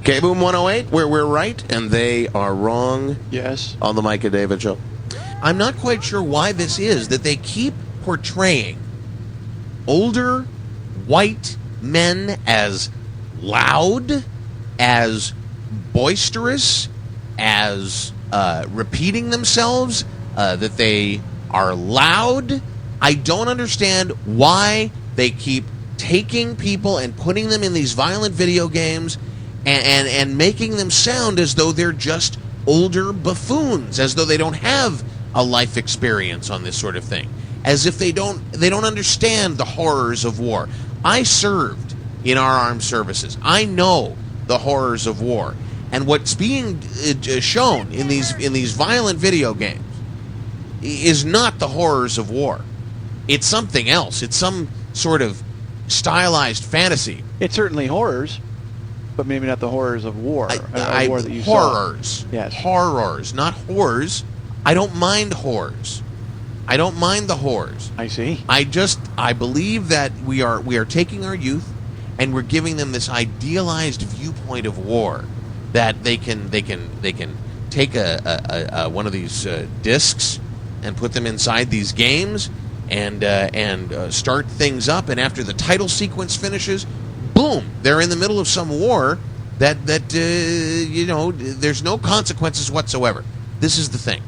KBOOM 108, where we're right and they are wrong. Yes. On the Mike and David Show. I'm not quite sure why this is that they keep portraying older white men as loud, as boisterous, as repeating themselves, that they are loud. I don't understand why they keep taking people and putting them in these violent video games and making them sound as though they're just older buffoons, as though they don't have a life experience on this sort of thing, as if they don't understand the horrors of war. I served in our armed services. I know the horrors of war, and what's being shown in these violent video games is not the horrors of war. It's something else. It's some sort of stylized fantasy. It's certainly horrors, but maybe not the horrors of war. War that you horrors. saw. Yes. Horrors, not whores. I don't mind whores. I don't mind the whores. I see. I believe that we are taking our youth and we're giving them this idealized viewpoint of war, that they can take a one of these discs and put them inside these games and start things up, and after the title sequence finishes, boom, they're in the middle of some war that there's no consequences whatsoever. This is the thing.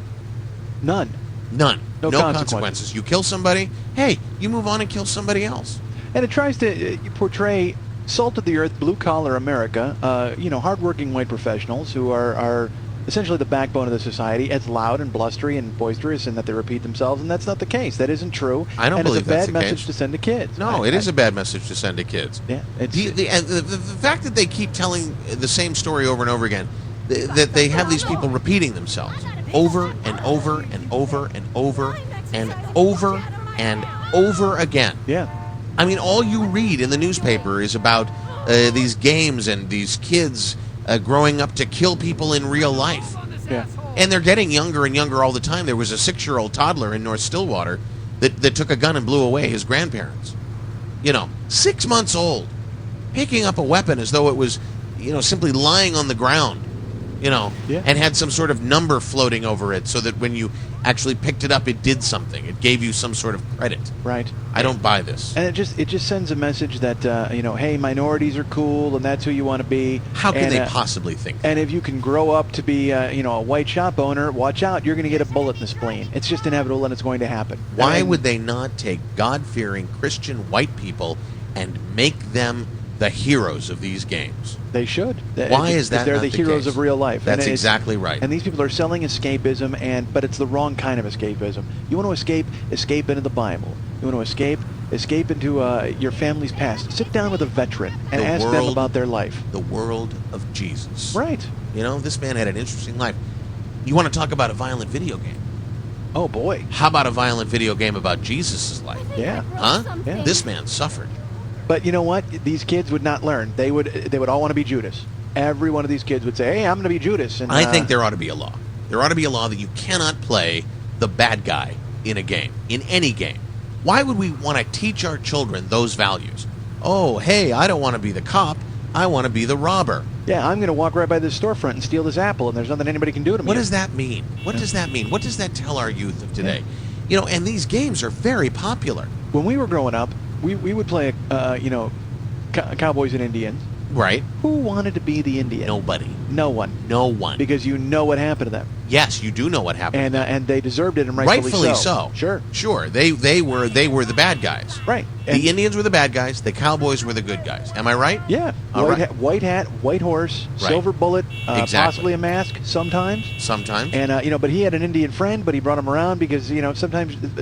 None. No consequences. You kill somebody, hey, you move on and kill somebody else. And it tries to portray salt of the earth, blue collar America, hardworking white professionals who are essentially the backbone of the society, as loud and blustery and boisterous, and that they repeat themselves, and that's not the case. That isn't true. I don't believe that's the case. And it's a bad message to send to kids. No, it is a bad message to send to kids. Yeah. The fact that they keep telling the same story over and over again, that they have these people repeating themselves over and over and over and over and over and over again. Yeah. I mean, all you read in the newspaper is about these games and these kids growing up to kill people in real life. Yeah. And they're getting younger and younger all the time. There was a 6-year-old toddler in North Stillwater that took a gun and blew away his grandparents. 6 months old, picking up a weapon as though it was, simply lying on the ground, and had some sort of number floating over it so that when you actually picked it up, it did something. It gave you some sort of credit. Right. I don't buy this. And it just sends a message that, hey, minorities are cool and that's who you want to be. How can they possibly think that? And if you can grow up to be, a white shop owner, watch out, you're going to get a bullet in the spleen. It's just inevitable and it's going to happen. Why would they not take God-fearing Christian white people and make them the heroes of these games? They should. Why is that? They're not the heroes case? Of real life. That's exactly right. And these people are selling escapism, but it's the wrong kind of escapism. You want to escape into the Bible. You want to escape into your family's past. Sit down with a veteran and ask them about their life. The world of Jesus. Right. This man had an interesting life. You want to talk about a violent video game? Oh boy. How about a violent video game about Jesus' life? Yeah. Huh? Yeah. This man suffered. But you know what? These kids would not learn. They would all want to be Judas. Every one of these kids would say, hey, I'm going to be Judas. And I think there ought to be a law. There ought to be a law that you cannot play the bad guy in a game, in any game. Why would we want to teach our children those values? Oh, hey, I don't want to be the cop. I want to be the robber. Yeah, I'm going to walk right by this storefront and steal this apple, and there's nothing anybody can do to me. What does that mean? What does that mean? What does that tell our youth of today? And these games are very popular. When we were growing up, we would play, Cowboys and Indians. Right. Who wanted to be the Indian? Nobody. No one. No one. Because you know what happened to them. Yes, you do know what happened. And they deserved it, and rightfully so. Sure. They were the bad guys. Right. The Indians were the bad guys. The Cowboys were the good guys. Am I right? Yeah. White hat, white horse, silver bullet, possibly a mask sometimes. Sometimes. And but he had an Indian friend, but he brought him around because sometimes if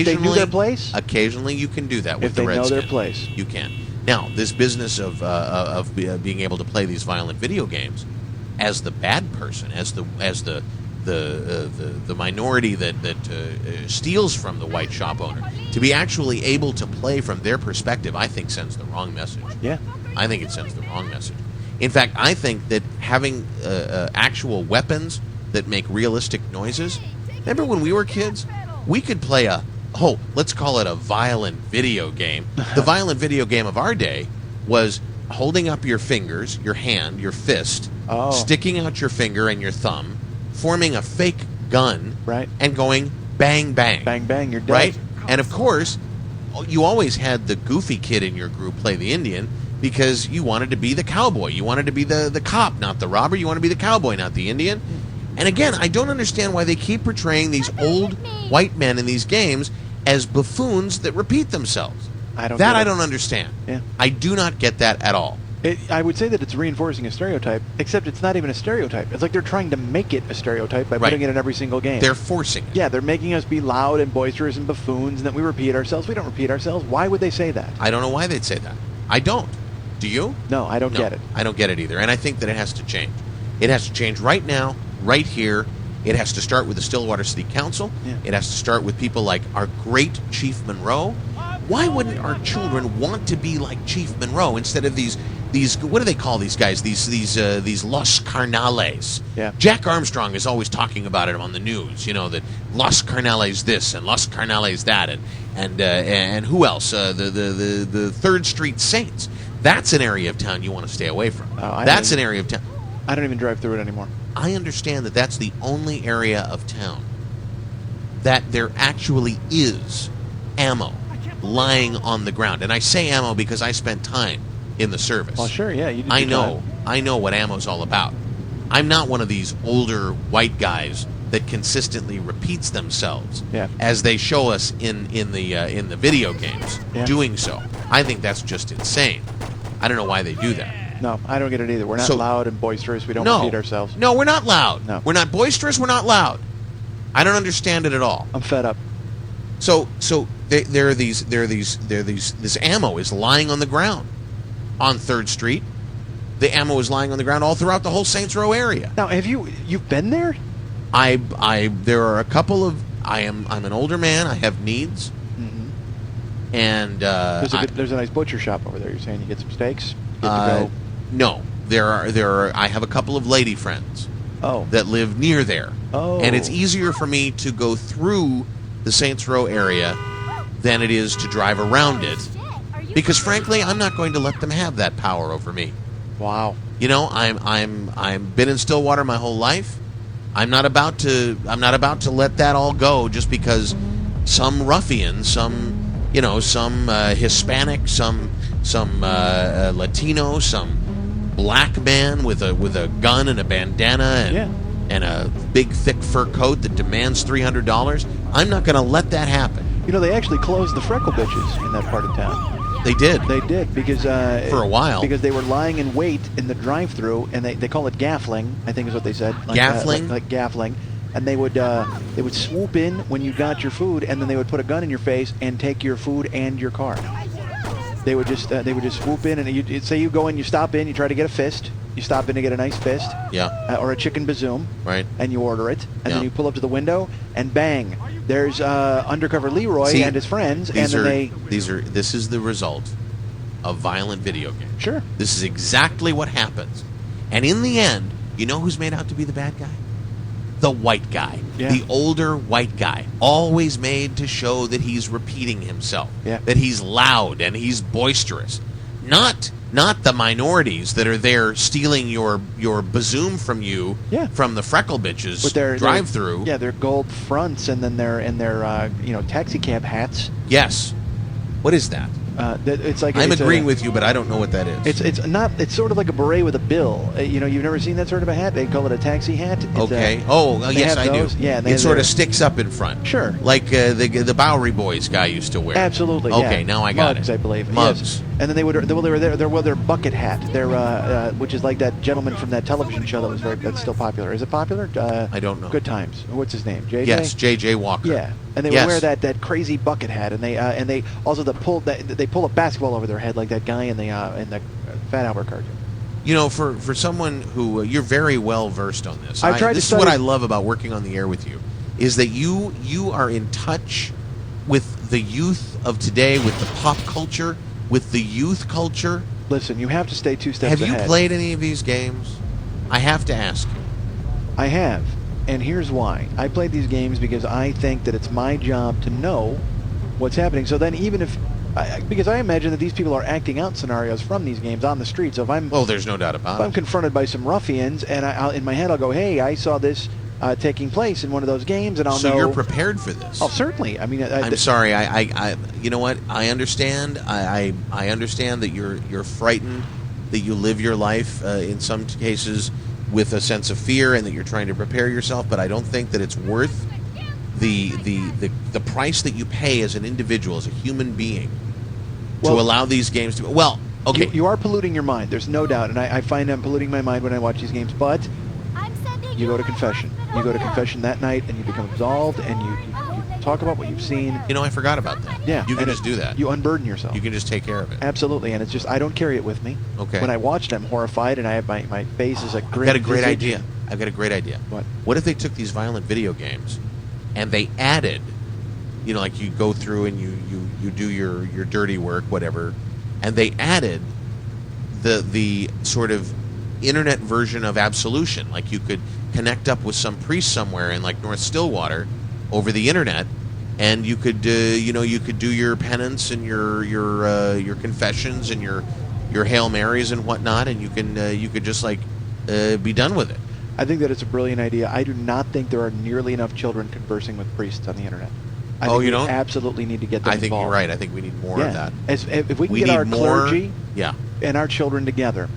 they knew their place. Occasionally, you can do that with the Redskins. If they know their place, you can. Now, this business of being able to play these violent video games as the bad person, as the minority that steals from the white shop owner, to be actually able to play from their perspective, I think sends the wrong message. Yeah. I think it sends the wrong message. In fact, I think that having actual weapons that make realistic noises. Remember when we were kids, we could play let's call it a violent video game. The violent video game of our day was holding up your fingers, your hand, your fist, Oh. sticking out your finger and your thumb, forming a fake gun, Right. and going bang, bang. Bang, bang, you're dead. Right? And of course, you always had the goofy kid in your group play the Indian because you wanted to be the cowboy. You wanted to be the cop, not the robber. You want to be the cowboy, not the Indian. And again, I don't understand why they keep portraying these old white men in these games as buffoons that repeat themselves. I don't That get I it. don't understand. Yeah. I do not get that at all. I would say that it's reinforcing a stereotype, except it's not even a stereotype. It's like they're trying to make it a stereotype by Right. putting it in every single game. They're forcing it. Yeah, they're making us be loud and boisterous and buffoons, and that we repeat ourselves. We don't repeat ourselves. Why would they say that? I don't know why they'd say that. I don't. Do you? No, I don't No, get it. I don't get it either. And I think that it has to change. It has to change right now, right here. It has to start with the Stillwater City Council. Yeah. It has to start with people like our great Chief Monroe. Why wouldn't our children want to be like Chief Monroe instead of these what do they call these guys? These Los Carnales. Yeah. Jack Armstrong is always talking about it on the news. You know that Los Carnales this and Los Carnales that and who else? The Third Street Saints. That's an area of town you want to stay away from. Oh, That's an area of town. I don't even drive through it anymore. I understand that that's the only area of town that there actually is ammo lying on the ground. And I say ammo because I spent time in the service. Well, sure, yeah. You did I your know. time. I know what ammo's all about. I'm not one of these older white guys that consistently repeats themselves Yeah. as they show us in the video games Yeah. doing so. I think that's just insane. I don't know why they do that. No, I don't get it either. We're not So- loud and boisterous. We don't No. repeat ourselves. No, we're not loud. No. We're not boisterous. We're not loud. I don't understand it at all. I'm fed up. So this ammo is lying on the ground on 3rd Street. The ammo is lying on the ground all throughout the whole Saints Row area. Now, you've been there? There are a couple of I'm an older man. I have needs, Mm-hmm. and There's a nice butcher shop over there. You're saying you get some steaks? Good to go. no, there are. I have a couple of lady friends Oh. that live near there. Oh. And it's easier for me to go through the Saints Row area than it is to drive around it. Because frankly, I'm not going to let them have that power over me. Wow. You know, I'm been in Stillwater my whole life. I'm not about to let that all go just because some ruffian, some Hispanic, some Latino, some black man with a gun and a bandana and a big thick fur coat that demands $300. I'm not going to let that happen. You know, they actually closed the freckle bitches in that part of town. They did. They did because For a while. because they were lying in wait in the drive-through, and they call it gaffling. I think is what they said. Gaffling? Like gaffling, and they would swoop in when you got your food, and then they would put a gun in your face and take your food and your car. They would just swoop in, and you'd say you go in, you stop in, you try to get a fist, you stop in to get a nice fist, Yeah. or a chicken bazoom, Right. and you order it, and Yeah. then you pull up to the window, and bang, there's Undercover Leroy See, and his friends, and These then are this is the result of violent video games. sure. This is exactly what happens. And in the end, you know who's made out to be the bad guy? The white guy. Yeah. The older white guy. Always made to show that he's repeating himself. Yeah. That he's loud and he's boisterous. Not the minorities that are there stealing your bazoom from you Yeah. from the freckle bitches With their drive-through. Yeah, their gold fronts and then their taxi cab hats. Yes. What is that? It's like I'm it's agreeing a, with you, but I don't know what that is. It's not. It's sort of like a beret with a bill. You've never seen that sort of a hat. They call it a taxi hat. It's, Okay. they Yes, have I those. do. Yeah, they It have sort their- of sticks up in front. Sure. Like the Bowery Boys guy used to wear. Absolutely. Okay, yeah. now I got Mugs, it. I believe. Mugs. Yes. And then they would. They were their bucket hat. Their which is like that gentleman from that television show that's still popular. Is it popular? I don't know. Good Times. What's his name? JJ. Yes, J.J. Walker. Yeah, and they Yes. would wear that crazy bucket hat, and they also they pull a basketball over their head like that guy in the Fat Albert cartoon. You know, for someone who you're very well versed on this. I've tried to This is what study- I love about working on the air with you, is that you are in touch with the youth of today, with the pop culture, with the youth culture. Listen, you have to stay 2 steps Have ahead. you played any of these games? I have to ask you. I have, and here's why. I played these games because I think that it's my job to know what's happening. So then, even if Because I imagine that these people are acting out scenarios from these games on the street. So if I'm Oh, there's no doubt if about I'm it. confronted by some ruffians, and in my head I'll go, hey, I saw this taking place in one of those games, and I'll know. So you're prepared for this. Oh, certainly. I mean, I'm sorry. You know what? I understand. I understand that you're frightened, that you live your life in some cases with a sense of fear, and that you're trying to prepare yourself. But I don't think that it's worth the price that you pay as an individual, as a human being, to allow these games to. Well, okay. You are polluting your mind. There's no doubt, and I find I'm polluting my mind when I watch these games. But you go to confession. You go to confession that night, and you become absolved, and you talk about what you've seen. You know, I forgot about that. Yeah, you can just do that. You unburden yourself. You can just take care of it. Absolutely, and it's just I don't carry it with me. Okay. When I watch them, horrified, and I have my face is a grin. I've got a great visage. idea. I've got a great idea. What if they took these violent video games and they added, you know, like you go through and you do your dirty work, whatever, and they added the sort of internet version of absolution, like you could connect up with some priest somewhere in like North Stillwater over the internet, and you could you could do your penance and your confessions and your Hail Marys and whatnot, and you could just like be done with it. I think that it's a brilliant idea. I do not think there are nearly enough children conversing with priests on the internet. I think you don't? Absolutely need to get them I think involved. you're right. I think we need more of that. If we can We get need our more- clergy Yeah. and our children together,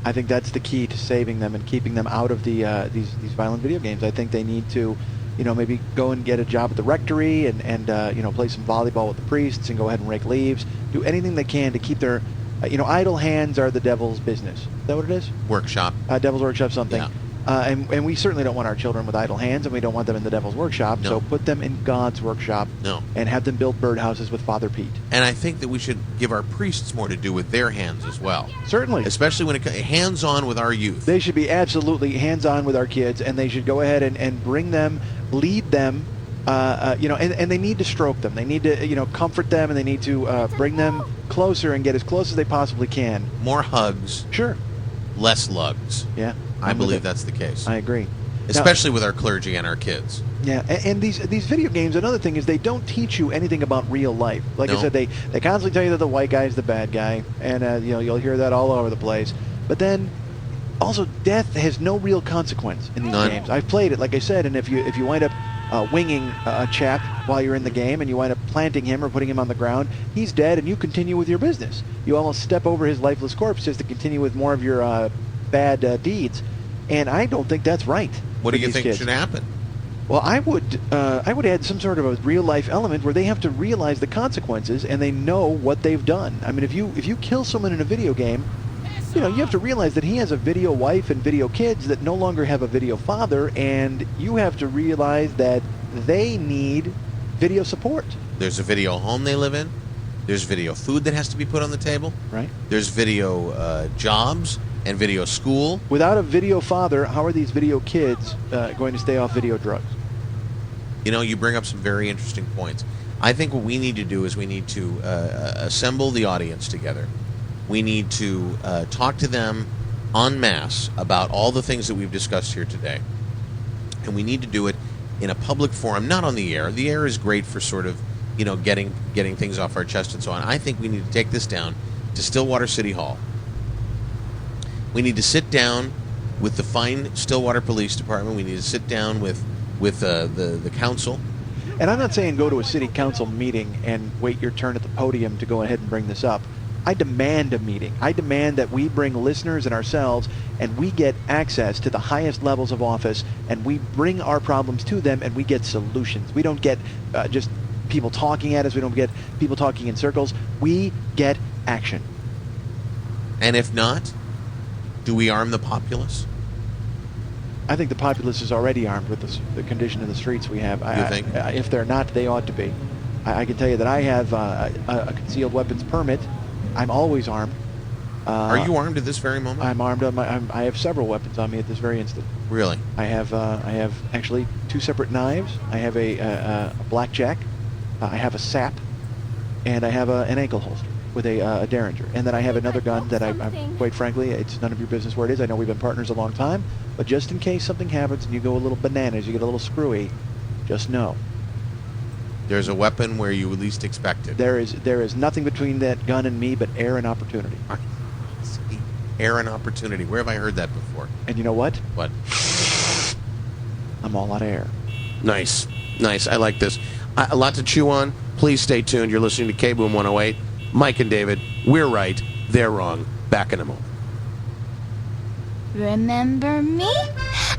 I think that's the key to saving them and keeping them out of the these violent video games. I think they need to, maybe go and get a job at the rectory and play some volleyball with the priests and go ahead and rake leaves. Do anything they can to keep their, idle hands are the devil's business. Is that what it is? Workshop. Devil's workshop something. Yeah. And we certainly don't want our children with idle hands, and we don't want them in the devil's workshop. No. So put them in God's workshop. No. And have them build birdhouses with Father Pete. And I think that we should give our priests more to do with their hands as well. Certainly. Especially when it hands-on with our youth. They should be absolutely hands-on with our kids, and they should go ahead and bring them, lead them, and they need to stroke them. They need to, comfort them, and they need to bring them closer and get as close as they possibly can. More hugs, Sure. less lugs. Yeah. I believe that's the case. I agree. Especially with our clergy and our kids. Yeah, and these video games, another thing is they don't teach you anything about real life. Like I No. said, they constantly tell you that the white guy is the bad guy, and you'll hear that all over the place. But then, also, death has no real consequence in these None. games. I've played it, like I said, and if you wind up winging a chap while you're in the game, and you wind up planting him or putting him on the ground, he's dead, and you continue with your business. You almost step over his lifeless corpse just to continue with more of your bad deeds. And I don't think that's right. What do for you these think kids. should happen? Well, I would add some sort of a real life element where they have to realize the consequences and they know what they've done. I mean, if you kill someone in a video game, you have to realize that he has a video wife and video kids that no longer have a video father, and you have to realize that they need video support. There's a video home they live in. There's video food that has to be put on the table. Right. There's video jobs and video school. Without a video father, how are these video kids going to stay off video drugs? You bring up some very interesting points. I think what we need to do is we need to assemble the audience together. We need to talk to them en masse about all the things that we've discussed here today. And we need to do it in a public forum, not on the air. The air is great for sort of, getting things off our chest and so on. I think we need to take this down to Stillwater City Hall. We need to sit down with the fine Stillwater Police Department. We need to sit down with the council. And I'm not saying go to a city council meeting and wait your turn at the podium to go ahead and bring this up. I demand a meeting. I demand that we bring listeners and ourselves, and we get access to the highest levels of office, and we bring our problems to them, and we get solutions. We don't get just people talking at us. We don't get people talking in circles. We get action. And if not, do we arm the populace? I think the populace is already armed with the condition of the streets we have. You think? If they're not, they ought to be. I can tell you that I have a concealed weapons permit. I'm always armed. Are you armed at this very moment? I'm armed. I have several weapons on me at this very instant. Really? I have actually 2 separate knives. I have a blackjack. I have a sap, and I have an ankle holster with a Derringer. And then I have another gun that I'm quite frankly, it's none of your business where it is. I know we've been partners a long time, but just in case something happens and you go a little bananas, you get a little screwy, just know There's a weapon where you least expect it. There is nothing between that gun and me but air and opportunity. See, air and opportunity. Where have I heard that before? And you know what? What? I'm all out of air. Nice. Nice. I like this. A lot to chew on. Please stay tuned. You're listening to KBOOM 108. Mike and David, we're right. They're wrong. Back in a moment. Remember me?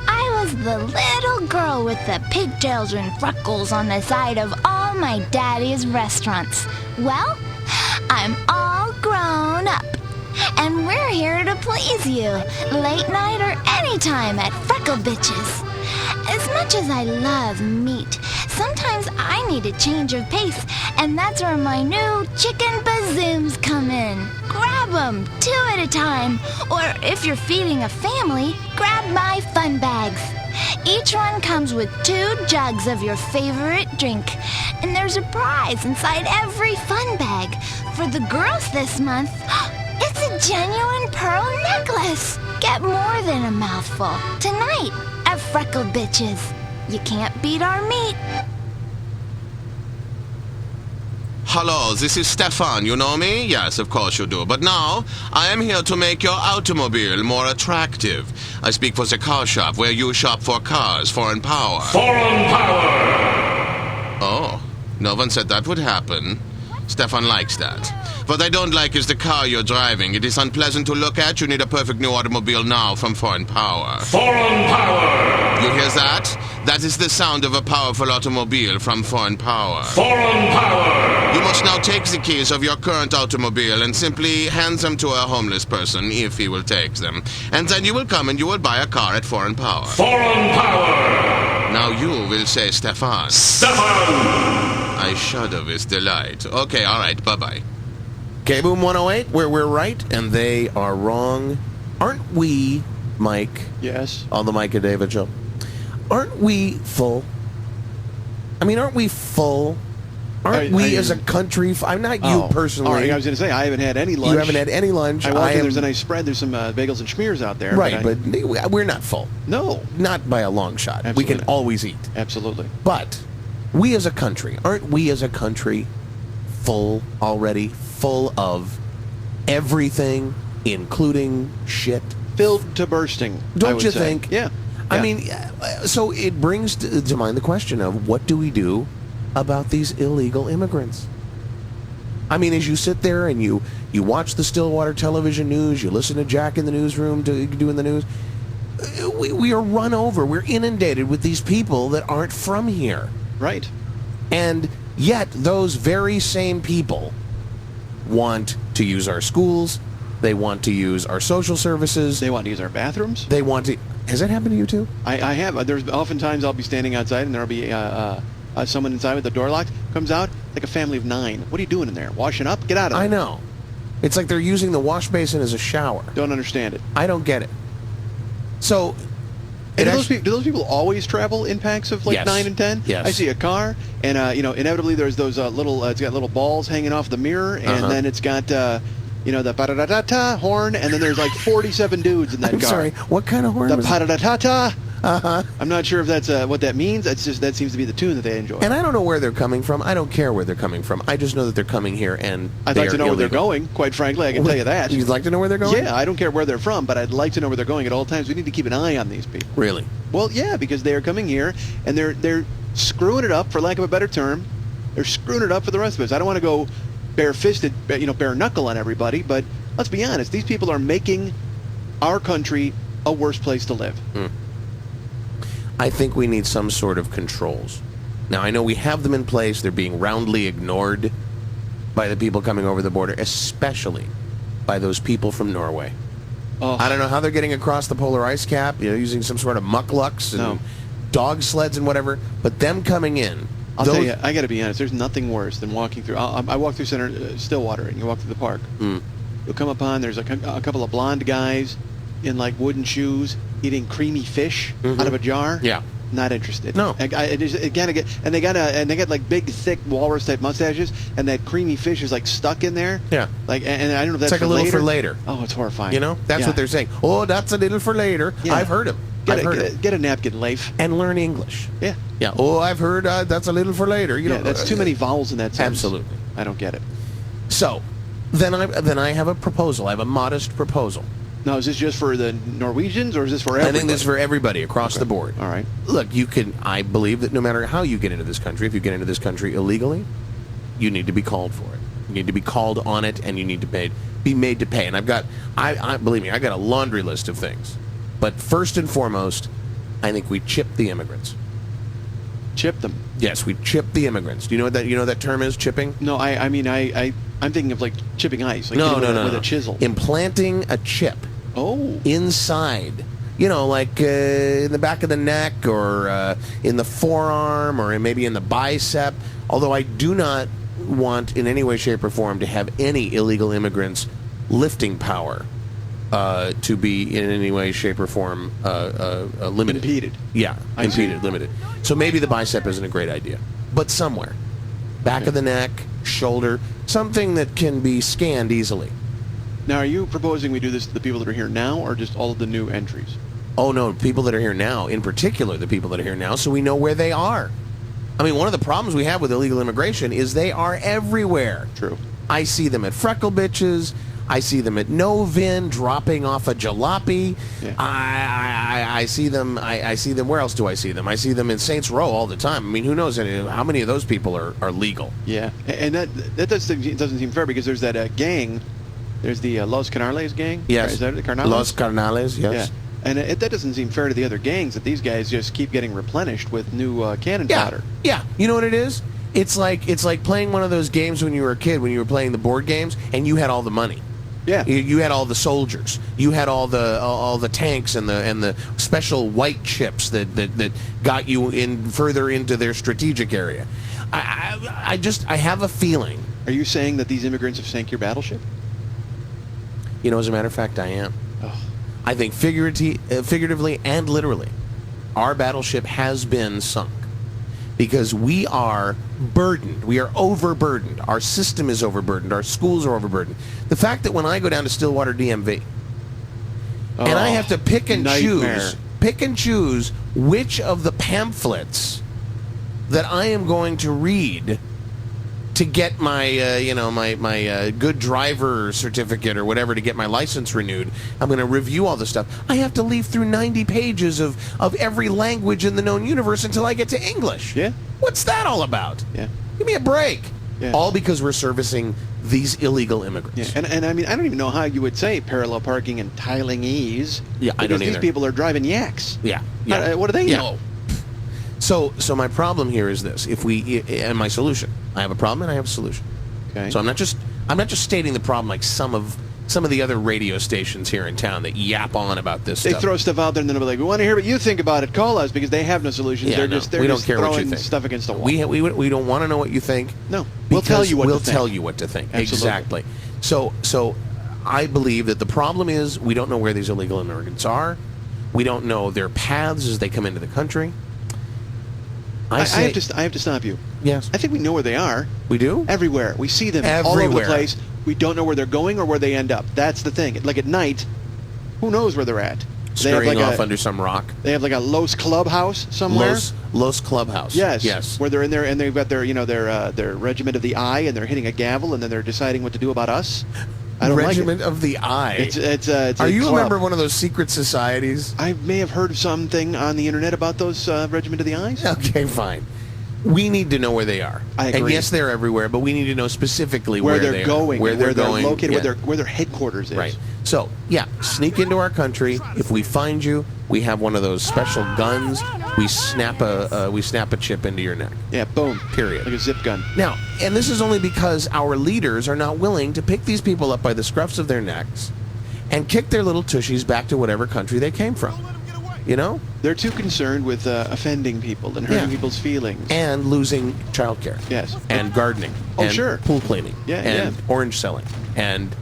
I was the little girl with the pigtails and freckles on the side of all my daddy's restaurants. Well, I'm all grown up. And we're here to please you, late night or anytime at Freckle Bitches. As much as I love meat, sometimes I need a change of pace, and that's where my new chicken bazooms come in. Grab them, 2 at a time, or if you're feeding a family, grab my fun bags. Each one comes with 2 jugs of your favorite drink, and there's a prize inside every fun bag. For the girls this month, it's a genuine pearl necklace. Get more than a mouthful tonight at Freckle Bitches. You can't beat our meat. Hello, this is Stefan. You know me? Yes, of course you do. But now, I am here to make your automobile more attractive. I speak for the car shop, where you shop for cars, foreign power. Foreign power! Oh, no one said that would happen. Stefan likes that. What I don't like is the car you're driving. It is unpleasant to look at. You need a perfect new automobile now from Foreign Power. Foreign power! You hear that? That is the sound of a powerful automobile from Foreign Power. Foreign power! You must now take the keys of your current automobile and simply hand them to a homeless person, if he will take them. And then you will come and you will buy a car at Foreign Power. Foreign power! Now you will say Stefan. Stefan! I shudder with delight. Okay, all right, bye-bye. KBOOM 108, where we're right and they are wrong. Aren't we, Mike, Yes. on the Mike and David show, aren't we full? I mean, aren't we full? Aren't we as a country? I'm not you personally. All right, I was going to say, I haven't had any lunch. You haven't had any lunch. I walked in, there's a nice spread. There's some bagels and schmears out there. Right, but we're not full. No. Not by a long shot. Absolutely. We can always eat. Absolutely. But we as a country, aren't we as a country full already? Full of everything, including shit. Filled to bursting, Don't you think? Yeah. I mean, so it brings to mind the question of what do we do about these illegal immigrants? I mean, as you sit there and you watch the Stillwater television news, you listen to Jack in the newsroom doing the news, we are run over. We're inundated with these people that aren't from here. Right. And yet those very same people want to use our schools. They want to use our social services. They want to use our bathrooms. They want to. Has that happened to you too? I have. There's oftentimes I'll be standing outside and there'll be someone inside with the door locked. Comes out like a family of 9. What are you doing in there? Washing up? Get out of there. I know. It's like they're using the wash basin as a shower. Don't understand it. I don't get it. So, And do those people always travel in packs of like Yes. 9 and 10? Yes. I see a car, and inevitably there's those little. It's got little balls hanging off the mirror, and then it's got the pa-da-da-da-ta horn, and then there's like 47 dudes in that I'm car. sorry. What kind of horn The was that? pa-da-da-ta-ta. Uh-huh. I'm not sure if that's what that means. That's just that seems to be the tune that they enjoy. And I don't know where they're coming from. I don't care where they're coming from. I just know that they're coming here, and I'd like to know where they're going. Quite frankly, I can tell you that. You'd like to know where they're going? Yeah, I don't care where they're from, but I'd like to know where they're going at all times. We need to keep an eye on these people. Really? Well, yeah, because they are coming here and they're screwing it up, for lack of a better term. They're screwing it up for the rest of us. I don't want to go bare-fisted, bare knuckle on everybody, but let's be honest. These people are making our country a worse place to live. I think we need some sort of controls. Now, I know we have them in place. They're being roundly ignored by the people coming over the border, especially by those people from Norway. Oh. I don't know how they're getting across the polar ice cap, using some sort of mucklucks and dog sleds and whatever, but them coming in. I'll tell you, I got to be honest, there's nothing worse than walking through. I walk through Stillwater, and you walk through the park. You'll come upon, there's a couple of blonde guys in like wooden shoes eating creamy fish out of a jar. Yeah. Not interested. No. They got like big, thick walrus type mustaches, and that creamy fish is like stuck in there. Yeah. Like, and I don't know if that's It's like a little for later. Oh, it's horrifying. That's what they're saying. Oh, that's a little for later. Yeah. I've heard them. Get, I've heard a, it. get a napkin, Leif. And learn English. Yeah. Yeah. Oh, I've heard that's a little for later. You Yeah, know, that's too many vowels in that sentence. Absolutely. I don't get it. So, then I have a proposal. I have a modest proposal. Now, is this just for the Norwegians, or is this for everybody? I think this is for everybody across the board. All right. Look, I believe that no matter how you get into this country, if you get into this country illegally, you need to be called for it. You need to be called on it, and you need to be made to pay. And believe me, I got a laundry list of things. But first and foremost, I think we chip the immigrants. Chip them. Yes, we chip the immigrants. Do you know what that term is, chipping? No, I'm thinking of like chipping ice. Like No, with a chisel. Implanting a chip Oh. inside. Like in the back of the neck, or in the forearm, or maybe in the bicep. Although I do not want in any way, shape, or form to have any illegal immigrants' lifting power to be in any way, shape, or form limited. Impeded. Yeah, I see. impeded, limited. So maybe the bicep isn't a great idea. But somewhere. Back of the neck, shoulder, something that can be scanned easily. Now, are you proposing we do this to the people that are here now, or just all of the new entries? Oh, no, people that are here now, in particular the people that are here now, so we know where they are. I mean, one of the problems we have with illegal immigration is they are everywhere. True. I see them at Freckle Bitches. I see them at Novin dropping off a jalopy. Yeah. I see them. I see them. Where else do I see them? I see them in Saints Row all the time. I mean, who knows how many of those people are legal? Yeah, and that doesn't seem fair, because there's that gang. There's the Los Canales gang. Yes. Is that the Carnales? Los Carnales, yes. Yeah. And that doesn't seem fair to the other gangs, that these guys just keep getting replenished with new cannon fodder. Yeah. You know what it is? It's like playing one of those games when you were a kid, when you were playing the board games, and you had all the money. Yeah. You had all the soldiers. You had all the tanks and the special white chips that got you in further into their strategic area. I have a feeling. Are you saying that these immigrants have sank your battleship? As a matter of fact, I am. Oh. I think figuratively and literally, our battleship has been sunk. Because we are burdened. We are overburdened. Our system is overburdened. Our schools are overburdened. The fact that when I go down to Stillwater DMV, and I have to pick and choose which of the pamphlets that I am going to read to get my my good driver certificate or whatever, to get my license renewed. I'm going to review all this stuff. I have to leaf through 90 pages of every language in the known universe until I get to English. Yeah. What's that all about? Yeah. Give me a break. Yeah. All because we're servicing these illegal immigrants. Yeah. And I mean, I don't even know how you would say parallel parking and tiling ease. Yeah, I don't Because these either. people are driving yaks. Yeah. What do they Yeah. know? So my problem here is this: and my solution, I have a problem and I have a solution. Okay. So I'm not just stating the problem like some of the other radio stations here in town that yap on about this They stuff. throw stuff out there and then they'll be like, we want to hear what you think about it. Call us, because they have no solutions. Yeah, They're we don't just care what you throwing think. stuff against the wall. We don't want to know what you think. No. We'll tell you what we'll to think. tell you what to think. Absolutely. Exactly. So I believe that the problem is we don't know where these illegal immigrants are. We don't know their paths as they come into the country. I have to stop you. Yes. I think we know where they are. We do? Everywhere. We see them all over the Everywhere. place. We don't know where they're going or where they end up. That's the thing. Like at night, who knows where they're at? They have Scurrying like off under some rock. They have like a Los Clubhouse somewhere. Los Clubhouse. Yes. Where they're in there and they've got their regiment of the eye, and they're hitting a gavel, and then they're deciding what to do about us. I don't Regiment like it. of the Eye. It's Are a you a club. member of one of those secret societies? I may have heard something on the internet about those Regiment of the Eyes. Okay, fine. We need to know where they are. I agree. And yes, they're everywhere, but we need to know specifically Where they they're are, going, where they're going, located, yeah. where their headquarters is. Right. So, yeah, sneak into our country. If we find you, we have one of those special guns. We snap a chip into your neck. Yeah, boom. Period. Like a zip gun. Now, and this is only because our leaders are not willing to pick these people up by the scruffs of their necks and kick their little tushies back to whatever country they came from. You know? They're too concerned with offending people and hurting Yeah. people's feelings. And losing childcare. Yes. And gardening. Oh, and sure. Pool cleaning. Yeah, and yeah. orange selling. And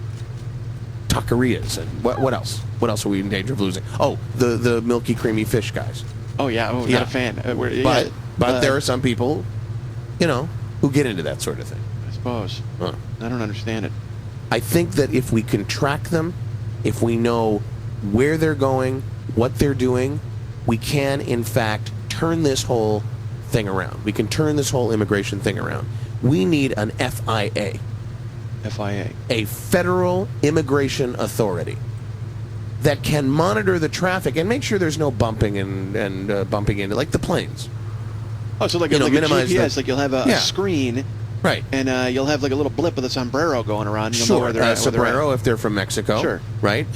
taquerias. And what else? What else are we in danger of losing? Oh, the milky, creamy fish guys. Oh, yeah. Oh, Yeah. not a fan. But there are some people, who get into that sort of thing. I suppose. Huh. I don't understand it. I think that if we can track them, if we know where they're going, what they're doing, we can, in fact, turn this whole thing around. We can turn this whole immigration thing around. We need an FIA. FIA. A Federal Immigration Authority that can monitor the traffic and make sure there's no bumping and bumping into, like the planes. Oh, so like, You know, like a minimize GPS, the- like you'll have a Yeah. screen, Right. and you'll have like a little blip with a sombrero going around. You'll know Sure. where they're at. where they're at. Sombrero if they're from Mexico. Sure. Right.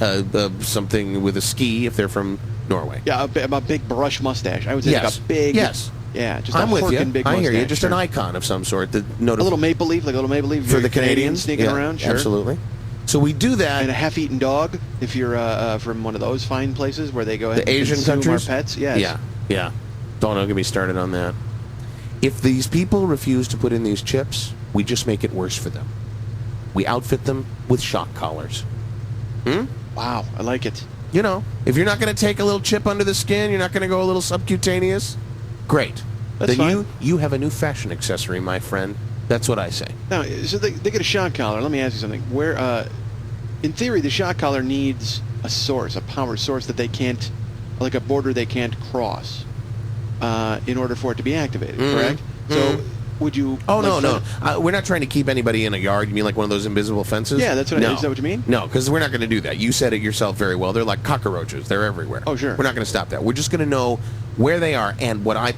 Something with a ski if they're from Norway. Yeah, a big brush mustache. I would say like Yes. a big. Yes. Yeah, just I'm a with you. horkin' big I mustache. hear you. Just an sure. icon of some sort. That A little maple leaf, like a little maple leaf for the Canadians Canadians sneaking yeah, around. Sure. Absolutely. So we do that. And a half-eaten dog, if you're from one of those fine places where they go ahead The and Asian consume countries? our pets. Yes. Yeah, yeah. Don't get me started on that. If these people refuse to put in these chips, we just make it worse for them. We outfit them with shock collars. Wow, I like it. You know, if you're not going to take a little chip under the skin, you're not going to go a little subcutaneous, great. That's then fine. you have a new fashion accessory, my friend. That's what I say. Now, so they get a shock collar. Let me ask you something. Where, in theory, the shock collar needs a source, a power source that they can't, like a border they can't cross, in order for it to be activated. Correct. So, would you? Oh, like, no. We're not trying to keep anybody in a yard. You mean like one of those invisible fences? Yeah, that's what no. Is that what you mean? No, because we're not going to do that. You said it yourself very well. They're like cockroaches. They're everywhere. Oh, sure. We're not going to stop that. We're just going to know where they are. And what I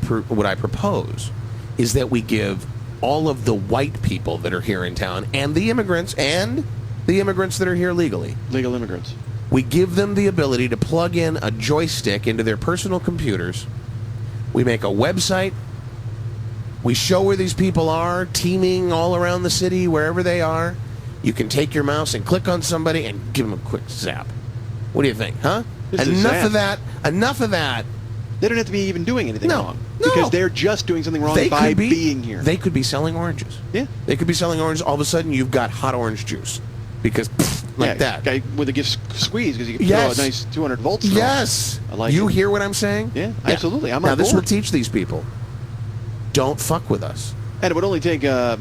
propose is that we give all of the white people that are here in town and the immigrants that are here legally, Legal immigrants. we give them the ability to plug in a joystick into their personal computers. We make a website. We show where these people are, teeming all around the city, wherever they are. You can take your mouse and click on somebody and give them a quick zap. What do you think, huh? Just a Enough zap. of that. Enough of that. They don't have to be even doing anything No, wrong. no. Because they're just doing something wrong They by could be being here. They could be selling oranges. Yeah. They could be selling oranges. All of a sudden, you've got hot orange juice because like that. Guy with a gift squeeze because you can Yes. throw a nice 200 volts. through it. Yes. I like you it. hear what I'm saying? Yeah, absolutely. I'm now on this will board. teach these people. Don't fuck with us. And it would only take, well,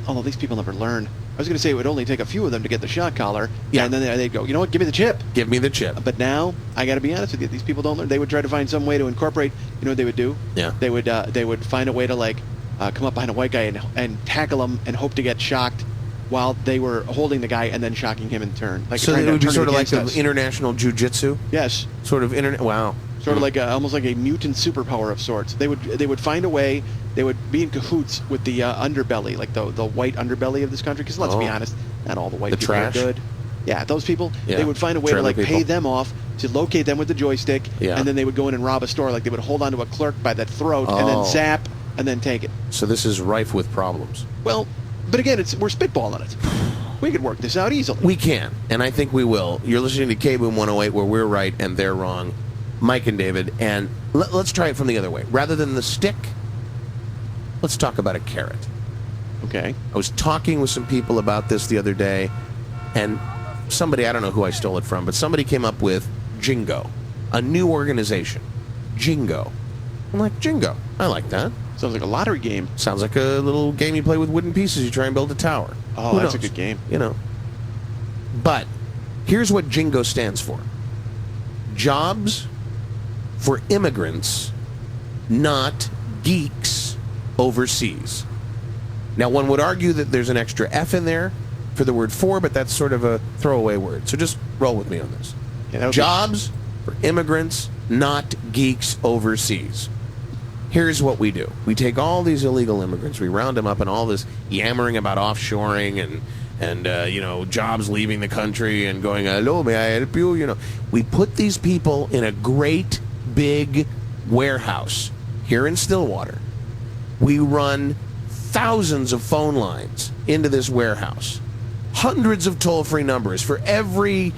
although these people never learn. I was going to say it would only take a few of them to get the shock collar. Yeah. And then they'd go, you know what, give me the chip. Give me the chip. But now, I got to be honest with you, these people don't learn. They would try to find some way to incorporate, you know what they would do? Yeah. They would find a way to, like, come up behind a white guy and tackle him and hope to get shocked while they were holding the guy and then shocking him in turn. Like So trying it to would be turn sort of like against the us. international jujitsu? Yes. Sort of internet. Wow. Sort of like almost like a mutant superpower of sorts. They would find a way. They would be in cahoots with the underbelly, like the white underbelly of this country. Because let's be Oh. honest, not all the white The people trash? are good. Yeah, those people. Yeah. They would find a way to Trailer like pay people. them off to locate them with the joystick, Yeah. and then they would go in and rob a store. Like they would hold onto a clerk by the throat and then Oh. zap and then take it. So this is rife with problems. Well, but again, we're spitballing it. We could work this out easily. We can, and I think we will. You're listening to KBOOM 108, where we're right and they're wrong. Mike and David, and let's try it from the other way. Rather than the stick, let's talk about a carrot. Okay. I was talking with some people about this the other day, and somebody, I don't know who I stole it from, but somebody came up with Jingo, a new organization. Jingo. I'm like, Jingo. I like that. Sounds like a lottery game. Sounds like a little game you play with wooden pieces. You try and build a tower. Oh, Who that's a knows? good game. You know. But here's what Jingo stands for. Jobs for immigrants, not geeks overseas. Now, one would argue that there's an extra F in there for the word for, but that's sort of a throwaway word. So just roll with me on this. Yeah, that would be- Jobs for immigrants, not geeks overseas. Here's what we do. We take all these illegal immigrants, we round them up, and all this yammering about offshoring and jobs leaving the country and going, hello, may I help you? You know, we put these people in a great big warehouse here in Stillwater. We run thousands of phone lines into this warehouse, hundreds of toll-free numbers for every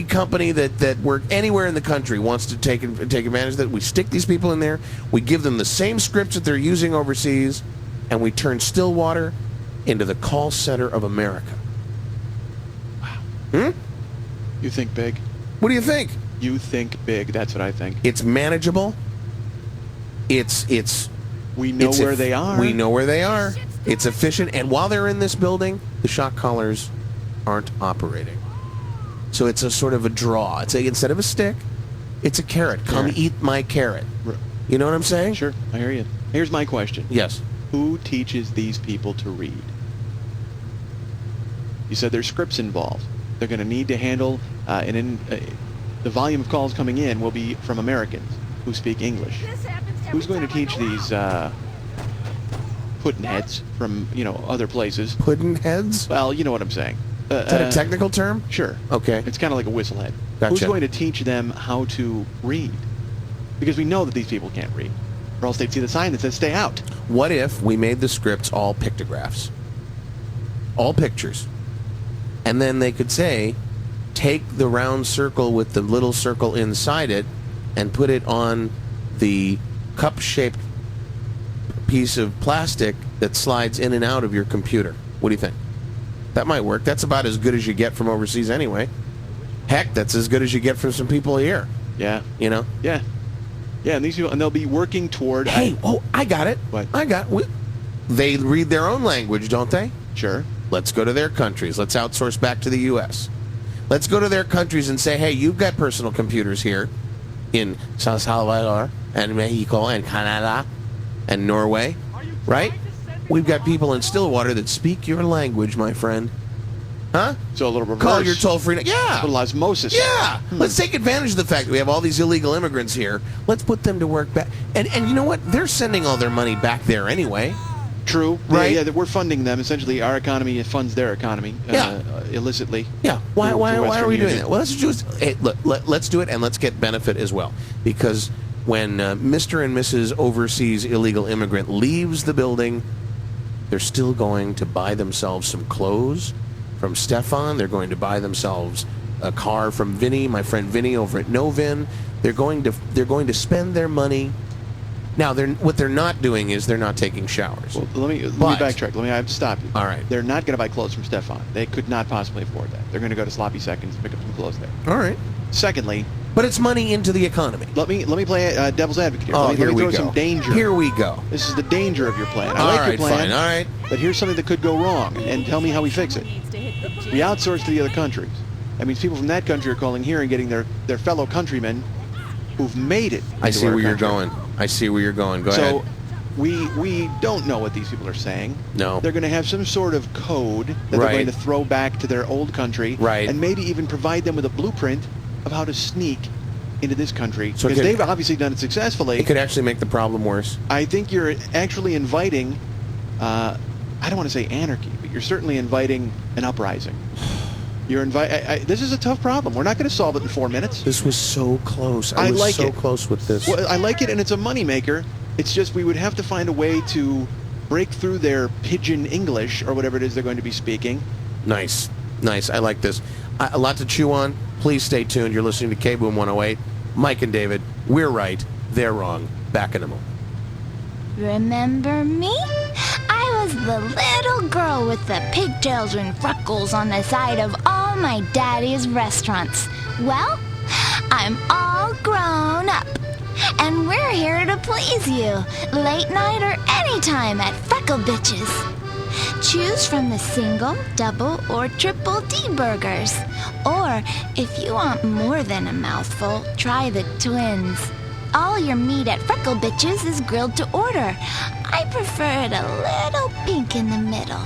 company that work anywhere in the country wants to take advantage of that. We stick these people in there. We give them the same scripts that they're using overseas, and we turn Stillwater into the call center of America. Wow. You think big. What do you think? You think big. That's what I think. It's manageable. It's We know it's where they are. We know where they are. It's efficient, and while they're in this building, the shock collars aren't operating. So it's a sort of a draw. Instead of a stick, It's a carrot. Come Carrot. eat my carrot. R- You know what I'm saying? Sure, I hear you. Here's my question. Yes. Who teaches these people to read? You said there's scripts involved. They're going to need to handle, the volume of calls coming in will be from Americans who speak English. Who's going to teach these puddin' heads from, other places? Puddin' heads? Well, you know what I'm saying. Is that a technical term? Sure. Okay. It's kind of like a whistlehead. Gotcha. Who's going to teach them how to read? Because we know that these people can't read. Or else they'd see the sign that says stay out. What if we made the scripts all pictographs? All pictures. And then they could say, take the round circle with the little circle inside it and put it on the cup-shaped piece of plastic that slides in and out of your computer. What do you think? That might work. That's about as good as you get from overseas anyway. Heck, that's as good as you get from some people here. Yeah. You know? Yeah. Yeah, and these people, and they'll be working toward... Hey, I got it. What? They read their own language, don't they? Sure. Let's go to their countries. Let's outsource back to the U.S. Let's go to their countries and say, hey, you've got personal computers here in San Salvador and Mexico and Canada and Norway, right? We've got people in Stillwater that speak your language, my friend. Huh? So a little reverse. Call your toll-free... Yeah. A little osmosis. Yeah. Let's take advantage of the fact that we have all these illegal immigrants here. Let's put them to work back. And you know what? They're sending all their money back there anyway. True. Right? Yeah, we're funding them. Essentially, our economy funds their economy illicitly. Yeah. Why are Western we doing Union. that? Well, let's do it, and let's get benefit as well. Because when Mr. and Mrs. Overseas Illegal Immigrant leaves the building, they're still going to buy themselves some clothes from Stefan. They're going to buy themselves a car from Vinny, my friend Vinny over at Novin. They're going to spend their money. Now, what they're not doing is they're not taking showers. Well, let me backtrack. I have to stop you. All right. They're not going to buy clothes from Stefan. They could not possibly afford that. They're going to go to Sloppy Seconds and pick up some clothes there. All right. Secondly, but it's money into the economy. let me play devil's advocate here. Oh, let here me we throw go. some danger. Here we go. This is the danger of your plan. I All like right, your plan. fine. All right. But here's something that could go wrong, and tell me how we fix it. We outsource to the other countries. That means people from that country are calling here and getting their fellow countrymen who've made it. I see where you're country. going. I see where you're going. Go So ahead. we don't know what these people are saying. No. They're going to have some sort of code that they're Right. going to throw back to their old country. Right. And maybe even provide them with a blueprint of how to sneak into this country. So Because they've obviously done it successfully. It could actually make the problem worse. I think you're actually inviting, I don't want to say anarchy, but you're certainly inviting an uprising. This is a tough problem. We're not going to solve it in 4 minutes. This was so close. I was like so it. close with this. Well, I like it, and it's a moneymaker. It's just we would have to find a way to break through their pidgin English or whatever it is they're going to be speaking. Nice. I like this. A lot to chew on. Please stay tuned. You're listening to KBOOM 108. Mike and David, we're right. They're wrong. Back in a moment. Remember me? I was the little girl with the pigtails and freckles on the side of all my daddy's restaurants. Well, I'm all grown up. And we're here to please you, late night or anytime at Freckle Bitches. Choose from the single, double, or triple D burgers. Or, if you want more than a mouthful, try the twins. All your meat at Freckle Bitches is grilled to order. I prefer it a little pink in the middle.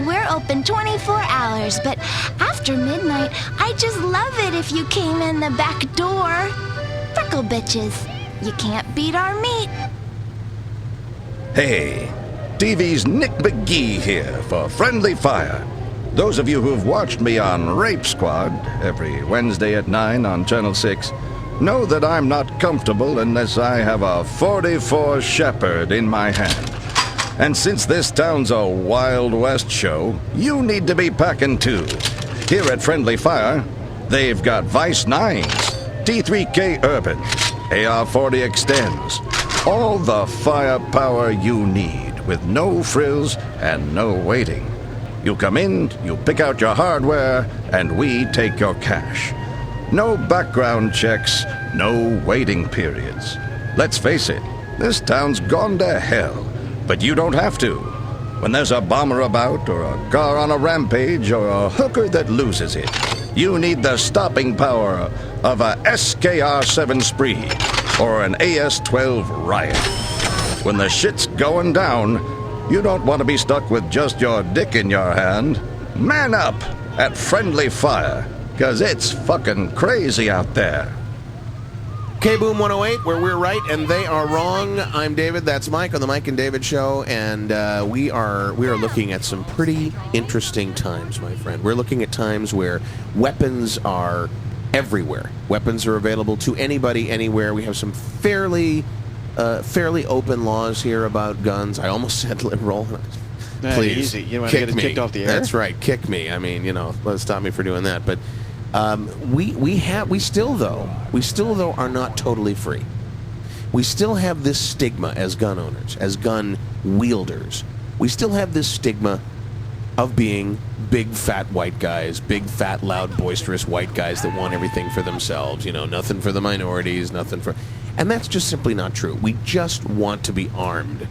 We're open 24 hours, but after midnight, I just love it if you came in the back door. Freckle Bitches. You can't beat our meat. Hey, TV's Nick McGee here for Friendly Fire. Those of you who've watched me on Rape Squad every Wednesday at 9 on Channel 6 know that I'm not comfortable unless I have a .44 Shepherd in my hand. And since this town's a Wild West show, you need to be packing too. Here at Friendly Fire, they've got Vice 9s, T3K Urbans, AR-40 Extends, all the firepower you need with no frills and no waiting. You come in, you pick out your hardware, and we take your cash. No background checks, no waiting periods. Let's face it, this town's gone to hell, but you don't have to. When there's a bomber about, or a car on a rampage, or a hooker that loses it, you need the stopping power of a SKR-7 Spree or an AS-12 Riot. When the shit's going down, you don't want to be stuck with just your dick in your hand. Man up at Friendly Fire, 'cause it's fucking crazy out there. KBOOM 108, where we're right and they are wrong. I'm David. That's Mike on the Mike and David Show, and we are looking at some pretty interesting times, my friend. We're looking at times where weapons are everywhere. Weapons are available to anybody, anywhere. We have some fairly open laws here about guns. I almost said liberal. Please, easy. You don't want to get it kicked off the air. That's right. Kick me. I mean, stop me for doing that. But we still though are not totally free. We still have this stigma as gun owners, as gun wielders. We still have this stigma of being big fat white guys, big fat loud boisterous white guys that want everything for themselves. Nothing for the minorities, and that's just simply not true. We just want to be armed.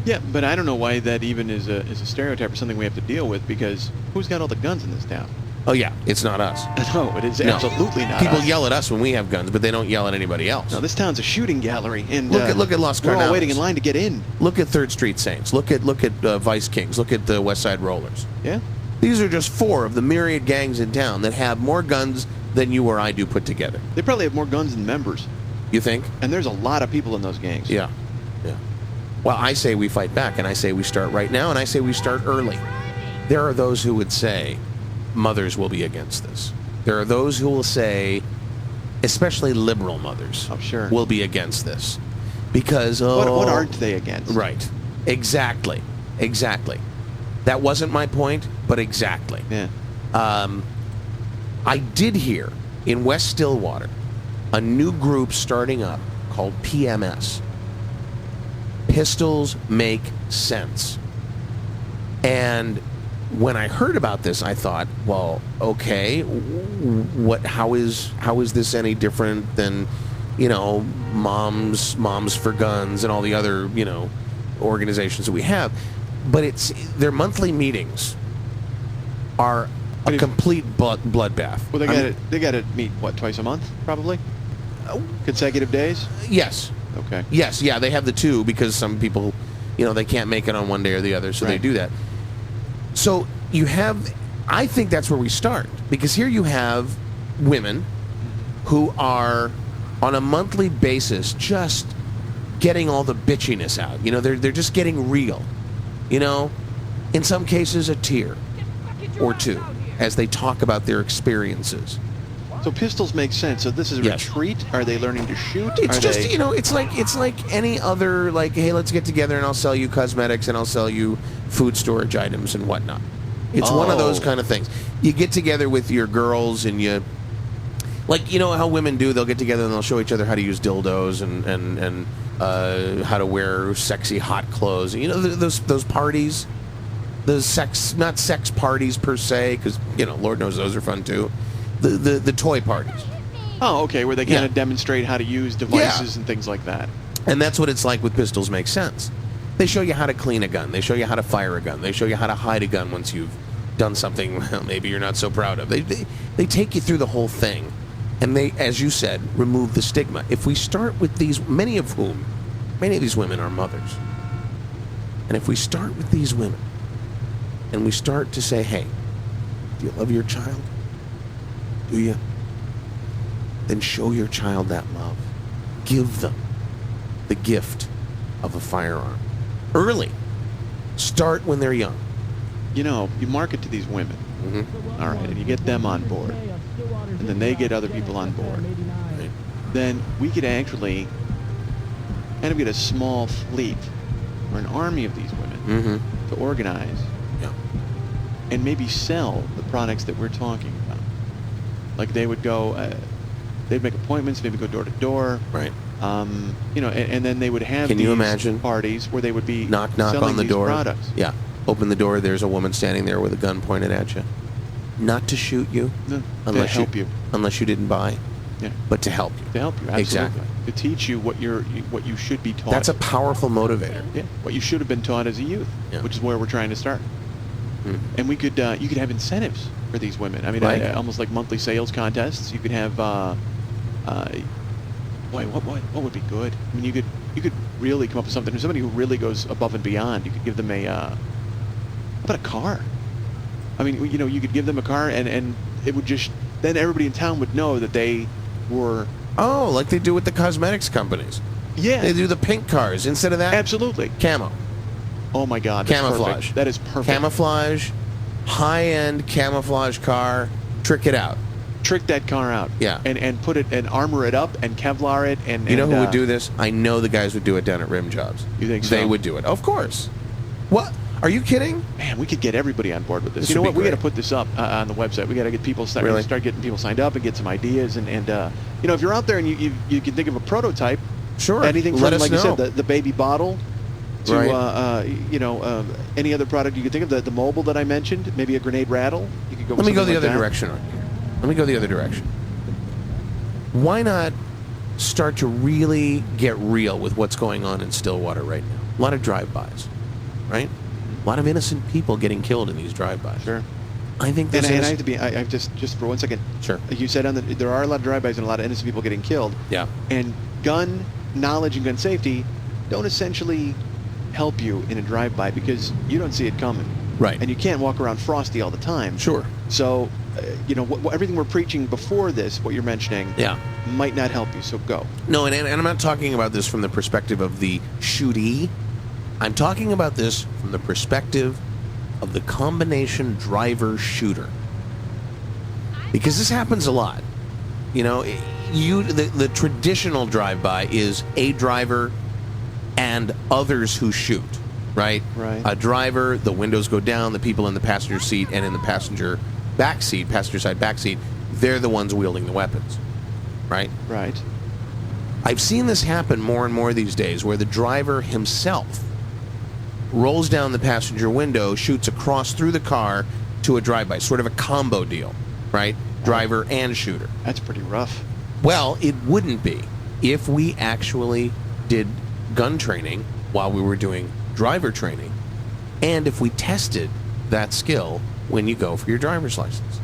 Yeah, but I don't know why that even is a stereotype or something we have to deal with, because who's got all the guns in this town? Oh yeah, it's not us. No, it is absolutely not People us. yell at us when we have guns, but they don't yell at anybody else. No, this town's a shooting gallery, and look at Los Carnales. We're all waiting in line to get in. Look at 3rd Street Saints. Look at Vice Kings. Look at the West Side Rollers. Yeah. These are just 4 of the myriad gangs in town that have more guns than you or I do put together. They probably have more guns than members. You think? And there's a lot of people in those gangs. Yeah. Well, I say we fight back, and I say we start right now, and I say we start early. There are those who would say mothers will be against this. There are those who will say, especially liberal mothers, will be against this. Because, what aren't they against? Right. Exactly. That wasn't my point, but exactly. Yeah. I did hear in West Stillwater a new group starting up called PMS. Pistols Make Sense. And when I heard about this, I thought, well, okay, how is this any different than, Moms for Guns and all the other, organizations that we have? But their monthly meetings are a complete bloodbath. Well, they got to meet twice a month, probably? Consecutive days? Yes. Okay. Yes, yeah, they have the 2 because some people, they can't make it on one day or the other, so they do that. So I think that's where we start, because here you have women who are on a monthly basis just getting all the bitchiness out. They're just getting real. In some cases a tear or 2 as they talk about their experiences. So pistols make sense. So this is a retreat? Are they learning to shoot? It's it's like any other, hey, let's get together and I'll sell you cosmetics and I'll sell you food storage items and whatnot. It's one of those kind of things. You get together with your girls and you, how women do, they'll get together and they'll show each other how to use dildos and how to wear sexy hot clothes. Those parties, not sex parties per se, because, Lord knows those are fun too. The toy parties. Oh, okay, where they kind of demonstrate how to use devices and things like that. And that's what it's like with Pistols Make Sense. They show you how to clean a gun. They show you how to fire a gun. They show you how to hide a gun once you've done something maybe you're not so proud of. They take you through the whole thing. And they, as you said, remove the stigma. If we start with many of these women are mothers. And if we start with these women and we start to say, hey, do you love your child? Do you? Then show your child that love. Give them the gift of a firearm. Early. Start when they're young. You market to these women. Mm-hmm. All right, and you get them on board. And then they get other people on board. Right. Then we could actually kind of get a small fleet or an army of these women to organize and maybe sell the products that we're talking about. Like they would go, they'd make appointments, maybe go door to door. Right. And then they would have Can you imagine parties where they would be knock selling on the these door. products. Yeah. Open the door, there's a woman standing there with a gun pointed at you. Not to shoot you. No, unless to help you. Unless you didn't buy. Yeah. But to help you. To help you, absolutely. Exactly. To teach you what you should be taught. That's a powerful motivator. Yeah. What you should have been taught as a youth, which is where we're trying to start. And we could you could have incentives for these women. I mean, Right. almost like monthly sales contests. You could have, boy, what would be good? I mean, you could really come up with something. There's somebody who really goes above and beyond. You could give them how about a car? I mean, you know, you could give them a car, and it would just, then everybody in town would know that they were. Oh, like they do with the cosmetics companies. Yeah. They do the pink cars instead of that. Absolutely. Camo. Oh my God. That's Camouflage. perfect. That is perfect. Camouflage, high-end camouflage car. Trick it out. Trick that car out. Yeah. And put it and armor it up and Kevlar it and. You know and, who would do this? I know the guys would do it down at Rim Jobs. You think so? They would do it. Of course. What? Are you kidding? Man, we could get everybody on board with this. This You know would what? be We got to great. put this up on the website. We got to get people start getting people signed up and get some ideas and you know, if you're out there and you can think of a prototype. Sure. Anything from, Let us like know. you said, the baby bottle to Right. you know, any other product you could think of. The mobile that I mentioned, maybe a grenade rattle. You could go. Let with me go something the like other that. direction on here. Let me go the other direction. Why not start to really get real with what's going on in Stillwater right now? A lot of drive-bys, right? A lot of innocent people getting killed in these drive-bys. Sure. I think And, this and is... I have to be. I just for 1 second. Sure. You said there are a lot of drive-bys and a lot of innocent people getting killed. Yeah. And gun knowledge and gun safety don't essentially help you in a drive-by because you don't see it coming. Right. And you can't walk around frosty all the time. Sure. So, you know, everything we're preaching before this, what you're mentioning, Yeah. might not help you. So go. No, and I'm not talking about this from the perspective of the shootee. I'm talking about this from the perspective of the combination driver-shooter. Because this happens a lot. You know, the traditional drive-by is a driver and others who shoot, right? Right. A driver, the windows go down, the people in the passenger seat and in the passenger side back seat, they're the ones wielding the weapons, right? Right. I've seen this happen more and more these days where the driver himself rolls down the passenger window, shoots across through the car to a drive-by, sort of a combo deal, right? Driver and shooter. That's pretty rough. Well, it wouldn't be if we actually did gun training while we were doing driver training, and if we tested that skill when you go for your driver's license.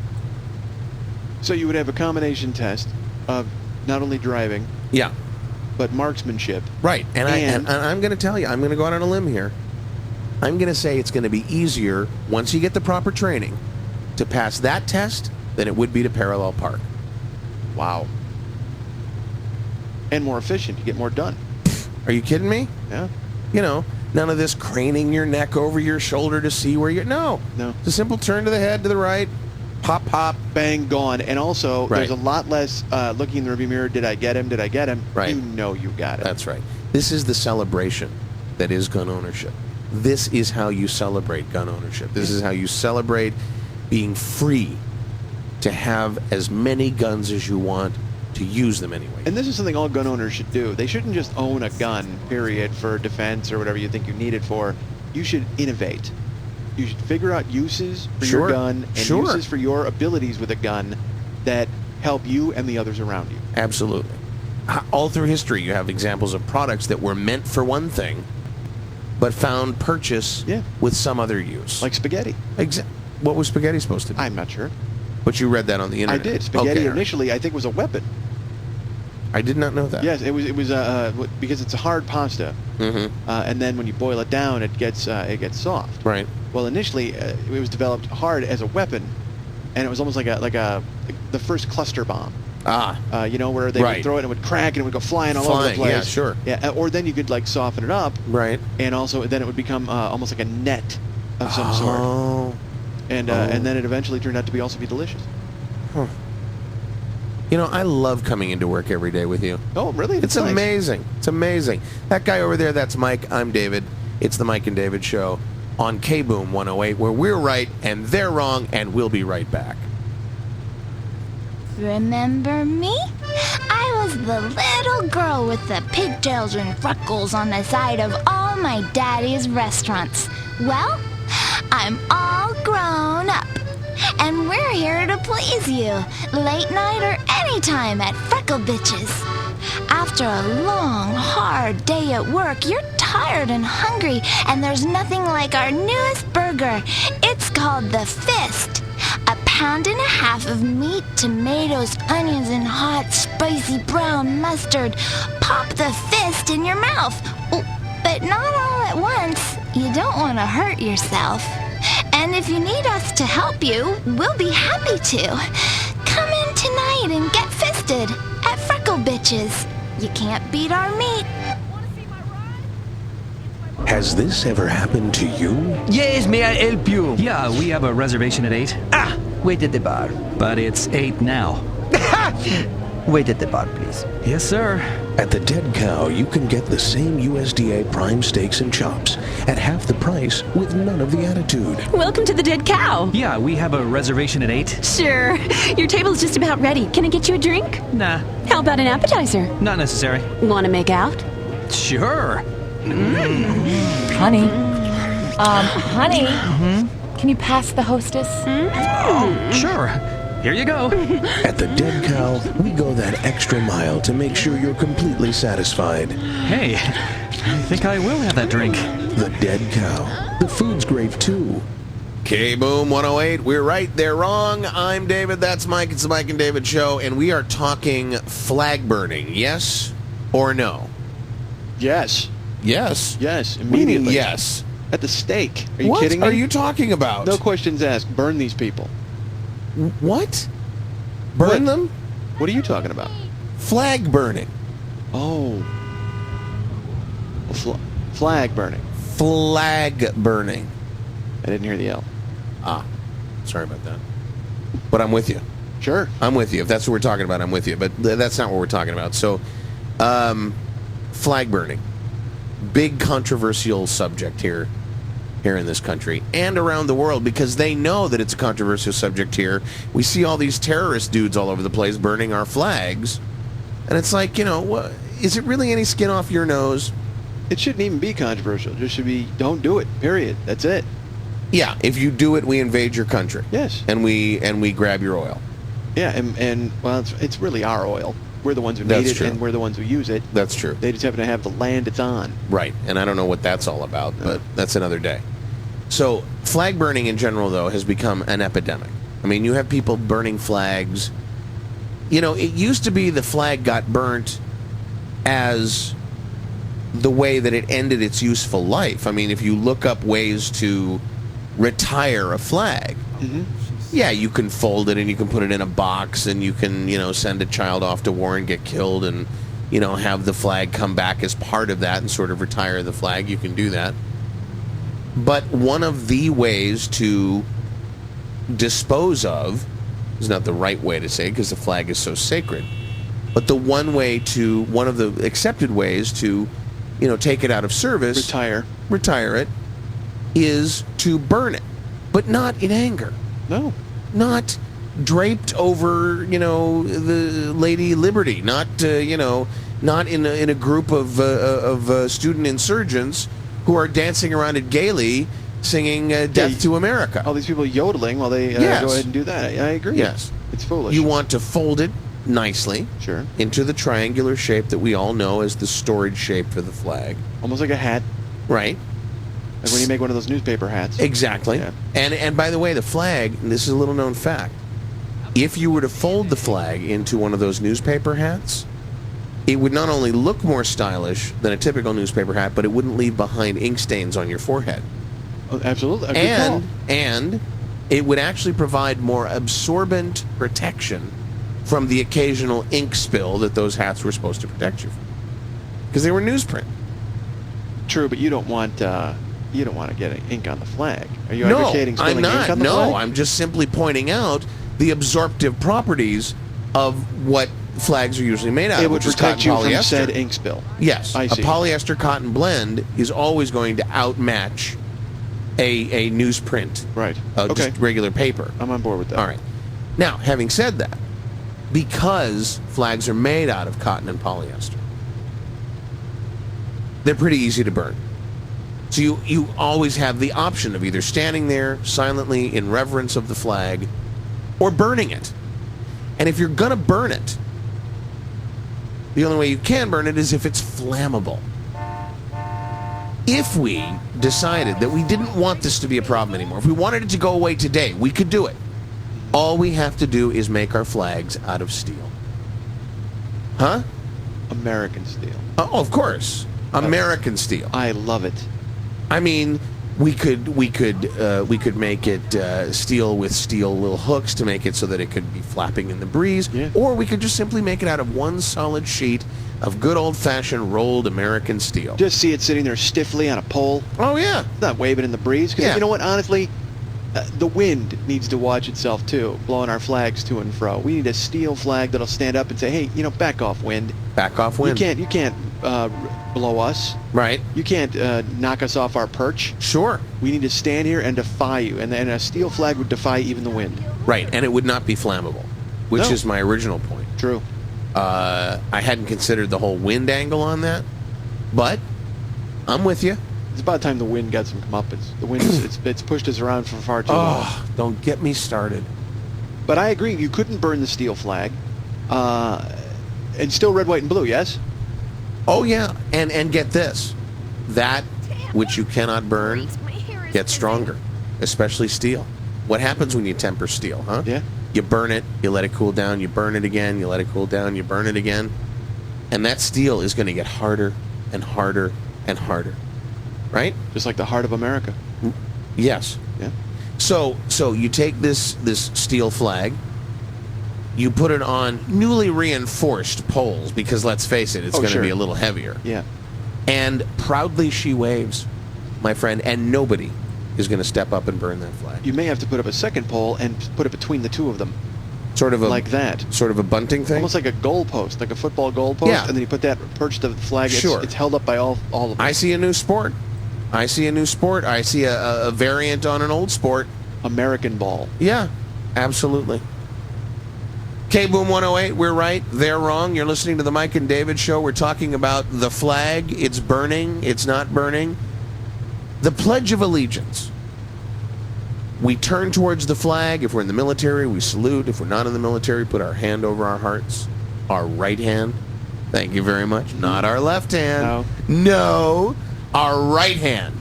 So you would have a combination test of not only driving, Yeah, but marksmanship. right. And And- I'm going to tell you, I'm going to go out on a limb here. I'm going to say it's going to be easier once you get the proper training to pass that test than it would be to parallel park. Wow. And more efficient. You get more done. Are you kidding me? Yeah. You know, none of this craning your neck over your shoulder to see where you're... No. No. It's a simple turn to the head, to the right, pop, pop. Bang, gone. And also, Right. there's a lot less looking in the rearview mirror. Did I get him? Did I get him? Right. You know you got it. That's right. This is the celebration that is gun ownership. This is how you celebrate gun ownership. This is how you celebrate being free to have as many guns as you want, to use them anyway. And this is something all gun owners should do. They shouldn't just own a gun, period, for defense or whatever you think you need it for. You should innovate. You should figure out uses for Sure. your gun and Sure. uses for your abilities with a gun that help you and the others around you. Absolutely. All through history, you have examples of products that were meant for one thing, but found purchase Yeah. with some other use. Like spaghetti. What was spaghetti supposed to do? I'm not sure. But you read that on the I internet. did. Spaghetti Okay. initially, I think, was a weapon. I did not know that. Yes, it was because it's a hard pasta, Mm-hmm. and then when you boil it down, it gets soft. Right. Well, initially, it was developed hard as a weapon, and it was almost like the first cluster bomb. Ah. You know, where they Right. would throw it and it would crack and it would go flying all over the Flying, place. yeah, sure. Yeah, or then you could like soften it up, Right. and also then it would become almost like a net of some sort, Oh. and then it eventually turned out to also be delicious. You know, I love coming into work every day with you. Oh, really? It's That's nice. amazing. It's amazing. That guy over there, that's Mike. I'm David. It's the Mike and David Show on KBOOM 108, where we're right and they're wrong, and we'll be right back. Remember me? I was the little girl with the pigtails and freckles on the side of all my daddy's restaurants. Well, I'm all grown up, and we're here to please you, late night or anytime at Freckle Bitches. After a long, hard day at work, you're tired and hungry, and there's nothing like our newest burger. It's called the Fist. A pound and a half of meat, tomatoes, onions, and hot, spicy brown mustard. Pop the fist in your mouth. Oh, but not all at once. You don't want to hurt yourself. And if you need us to help you, we'll be happy to. Come in tonight and get fisted at Freckle Bitches. You can't beat our meat. Has this ever happened to you? Yes, may I help you? Yeah, we have a reservation at 8. Wait at the bar. But it's 8 now. Wait at the bar, please. Yes, sir. At the Dead Cow, you can get the same USDA prime steaks and chops at half the price with none of the attitude. Welcome to the Dead Cow. Yeah, we have a reservation at 8. Sure. Your table's just about ready. Can I get you a drink? Nah, How about an appetizer? not necessary. Want to make out? Sure. Honey. Honey, can you pass the hostess? Sure. Here you go. At the Dead Cow, we go that extra mile to make sure you're completely satisfied. Hey, I think I will have that drink. The Dead Cow. The food's great too. KBOOM 108. We're right, they're wrong. I'm David. That's Mike. It's the Mike and David Show, and we are talking flag burning. Yes or no? Yes. Yes. Yes. What do you mean Immediately. yes. At the stake. Are you What kidding me? are you talking about? No questions asked. Burn these people. What? Burn What? them? What are you talking about? Flag burning. Oh. Well, flag burning. Flag burning. I didn't hear the L. Sorry about that. But I'm with you. Sure. I'm with you. If that's what we're talking about, I'm with you. But that's not what we're talking about. So, flag burning. Big controversial subject here in this country and around the world, because they know that it's a controversial subject here. We see all these terrorist dudes all over the place burning our flags. And it's like, what, is it really any skin off your nose? It shouldn't even be controversial. It just should be, don't do it, period. That's it. Yeah, if you do it, we invade your country. Yes. And we grab your oil. Yeah, and well, it's really our oil. We're the ones who That's need it, true. and we're the ones who use it. That's true. They just happen to have the land it's on. Right, and I don't know what that's all about, but that's another day. So, flag burning in general, though, has become an epidemic. I mean, you have people burning flags. It used to be the flag got burnt as the way that it ended its useful life. I mean, if you look up ways to retire a flag, yeah, you can fold it and you can put it in a box and you can, send a child off to war and get killed and, have the flag come back as part of that and sort of retire the flag. You can do that. But one of the ways to dispose of is not the right way to say because the flag is so sacred. But the one of the accepted ways to, take it out of service, retire it, is to burn it, but not in anger. No. Not draped over, the Lady Liberty. Not, not in a group of student insurgents who are dancing around it gaily, singing "Death to America." All these people yodeling while they Yes. go ahead and do that. I agree. Yes. It's foolish. You want to fold it nicely, Sure. into the triangular shape that we all know as the storage shape for the flag. Almost like a hat. Right. Like when you make one of those newspaper hats. Exactly. Yeah. And by the way, the flag, and this is a little known fact, if you were to fold the flag into one of those newspaper hats, it would not only look more stylish than a typical newspaper hat, but it wouldn't leave behind ink stains on your forehead. Oh, absolutely. A good call. And it would actually provide more absorbent protection from the occasional ink spill that those hats were supposed to protect you from. Because they were newsprint. True, but you don't want to get ink on the flag. Are you advocating spilling I'm not. ink on the flag? No, I'm just simply pointing out the absorptive properties of what flags are usually made out of, It would which is protect cotton you from polyester. said ink spill. Yes, I a see. polyester cotton blend is always going to outmatch a newsprint. Right. Just regular paper. I'm on board with that. All right. Now, having said that, because flags are made out of cotton and polyester, they're pretty easy to burn. So you always have the option of either standing there silently in reverence of the flag or burning it. And if you're going to burn it, the only way you can burn it is if it's flammable. If we decided that we didn't want this to be a problem anymore, if we wanted it to go away today, we could do it. All we have to do is make our flags out of steel. Huh? American steel. Oh, of course. American steel. I love it. I mean, we could make it steel with steel little hooks to make it so that it could be flapping in the breeze, or we could just simply make it out of one solid sheet of good old-fashioned rolled American steel. Just see it sitting there stiffly on a pole. Oh yeah, It's not waving in the breeze. Because you know what? Honestly, the wind needs to watch itself too, blowing our flags to and fro. We need a steel flag that'll stand up and say, "Hey, back off, wind. Back off, wind. You can't blow us. Right. You can't knock us off our perch. Sure. We need to stand here and defy you. And a steel flag would defy even the wind. Right, and it would not be flammable, which is my original point. True. I hadn't considered the whole wind angle on that, but I'm with you. It's about time the wind got some comeuppance. The wind, it's pushed us around for far too long. Oh, don't get me started. But I agree, you couldn't burn the steel flag. And still red, white, and blue, yes? Oh, yeah, and get this. That which you cannot burn gets stronger, especially steel. What happens when you temper steel, huh? Yeah. You burn it, you let it cool down, you burn it again, you let it cool down, you burn it again. And that steel is going to get harder and harder and harder. Right? Just like the heart of America. Yes. Yeah. So you take this steel flag, you put it on newly reinforced poles, because let's face it, it's going to be a little heavier. Yeah. And proudly she waves, my friend, and nobody is going to step up and burn that flag. You may have to put up a second pole and put it between the two of them. Sort of like that. Sort of a bunting thing? Almost like a goalpost, like a football goalpost. Yeah. And then you put that perched to the flag. Sure. It's held up by all of them. I see a new sport. I see a variant on an old sport. American ball. Yeah, absolutely. KBOOM 108, we're right, they're wrong. You're listening to the Mike and David Show. We're talking about the flag. It's burning. It's not burning. The Pledge of Allegiance. We turn towards the flag. If we're in the military, we salute. If we're not in the military, put our hand over our hearts. Our right hand. Thank you very much. Not our left hand. No. Our right hand.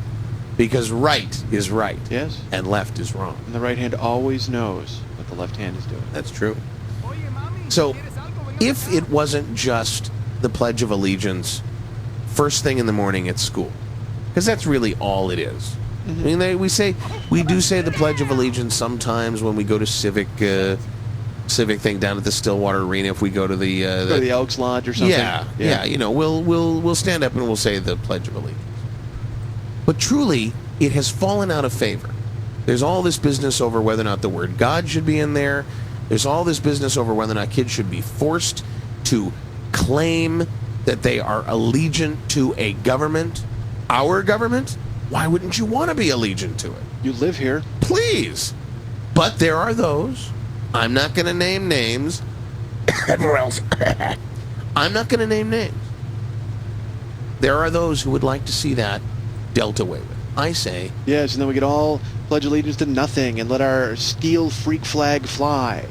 Because right is right. Yes. And left is wrong. And the right hand always knows what the left hand is doing. That's true. So, if it wasn't just the Pledge of Allegiance first thing in the morning at school, because that's really all it is. I mean, we do say the Pledge of Allegiance sometimes when we go to civic thing down at the Stillwater Arena. If we go to the Elks Lodge or something. Yeah. We'll stand up and we'll say the Pledge of Allegiance. But truly, it has fallen out of favor. There's all this business over whether or not the word God should be in there. There's all this business over whether or not kids should be forced to claim that they are allegiant to a government, our government. Why wouldn't you want to be allegiant to it? You live here. Please. But there are those, I'm not going to name names, or else, I'm not going to name names. There are those who would like to see that dealt away with. I say... Yes, and then we could all pledge allegiance to nothing and let our steel freak flag fly.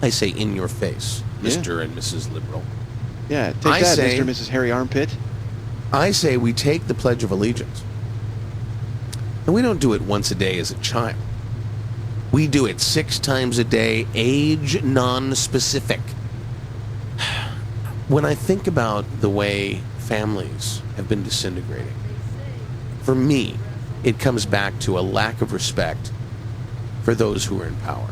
I say in your face, Mr. and Mrs. Liberal. Yeah, take that, Mr. and Mrs. Harry Armpit. I say we take the Pledge of Allegiance, and we don't do it once a day as a child. We do it 6 times a day, age non-specific. When I think about the way families have been disintegrating, for me, it comes back to a lack of respect for those who are in power.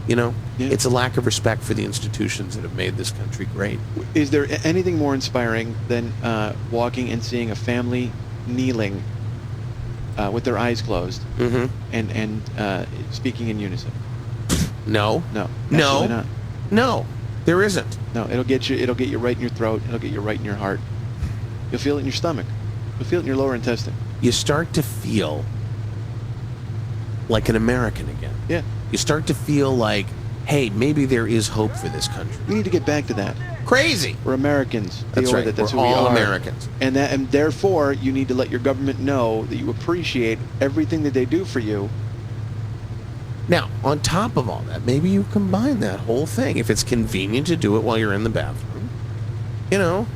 You know, it's a lack of respect for the institutions that have made this country great. Is there anything more inspiring than walking and seeing a family kneeling with their eyes closed and speaking in unison? No. No. Absolutely not. No. There isn't. No. It'll get you right in your throat. It'll get you right in your heart. You'll feel it in your stomach. You'll feel it in your lower intestine. You start to feel like an American again. Yeah. You start to feel like, hey, maybe there is hope for this country. We need to get back to that. Crazy. We're Americans. That's right. That's We're who we all are. Americans. And therefore, you need to let your government know that you appreciate everything that they do for you. Now, on top of all that, maybe you combine that whole thing. If it's convenient to do it while you're in the bathroom, you know,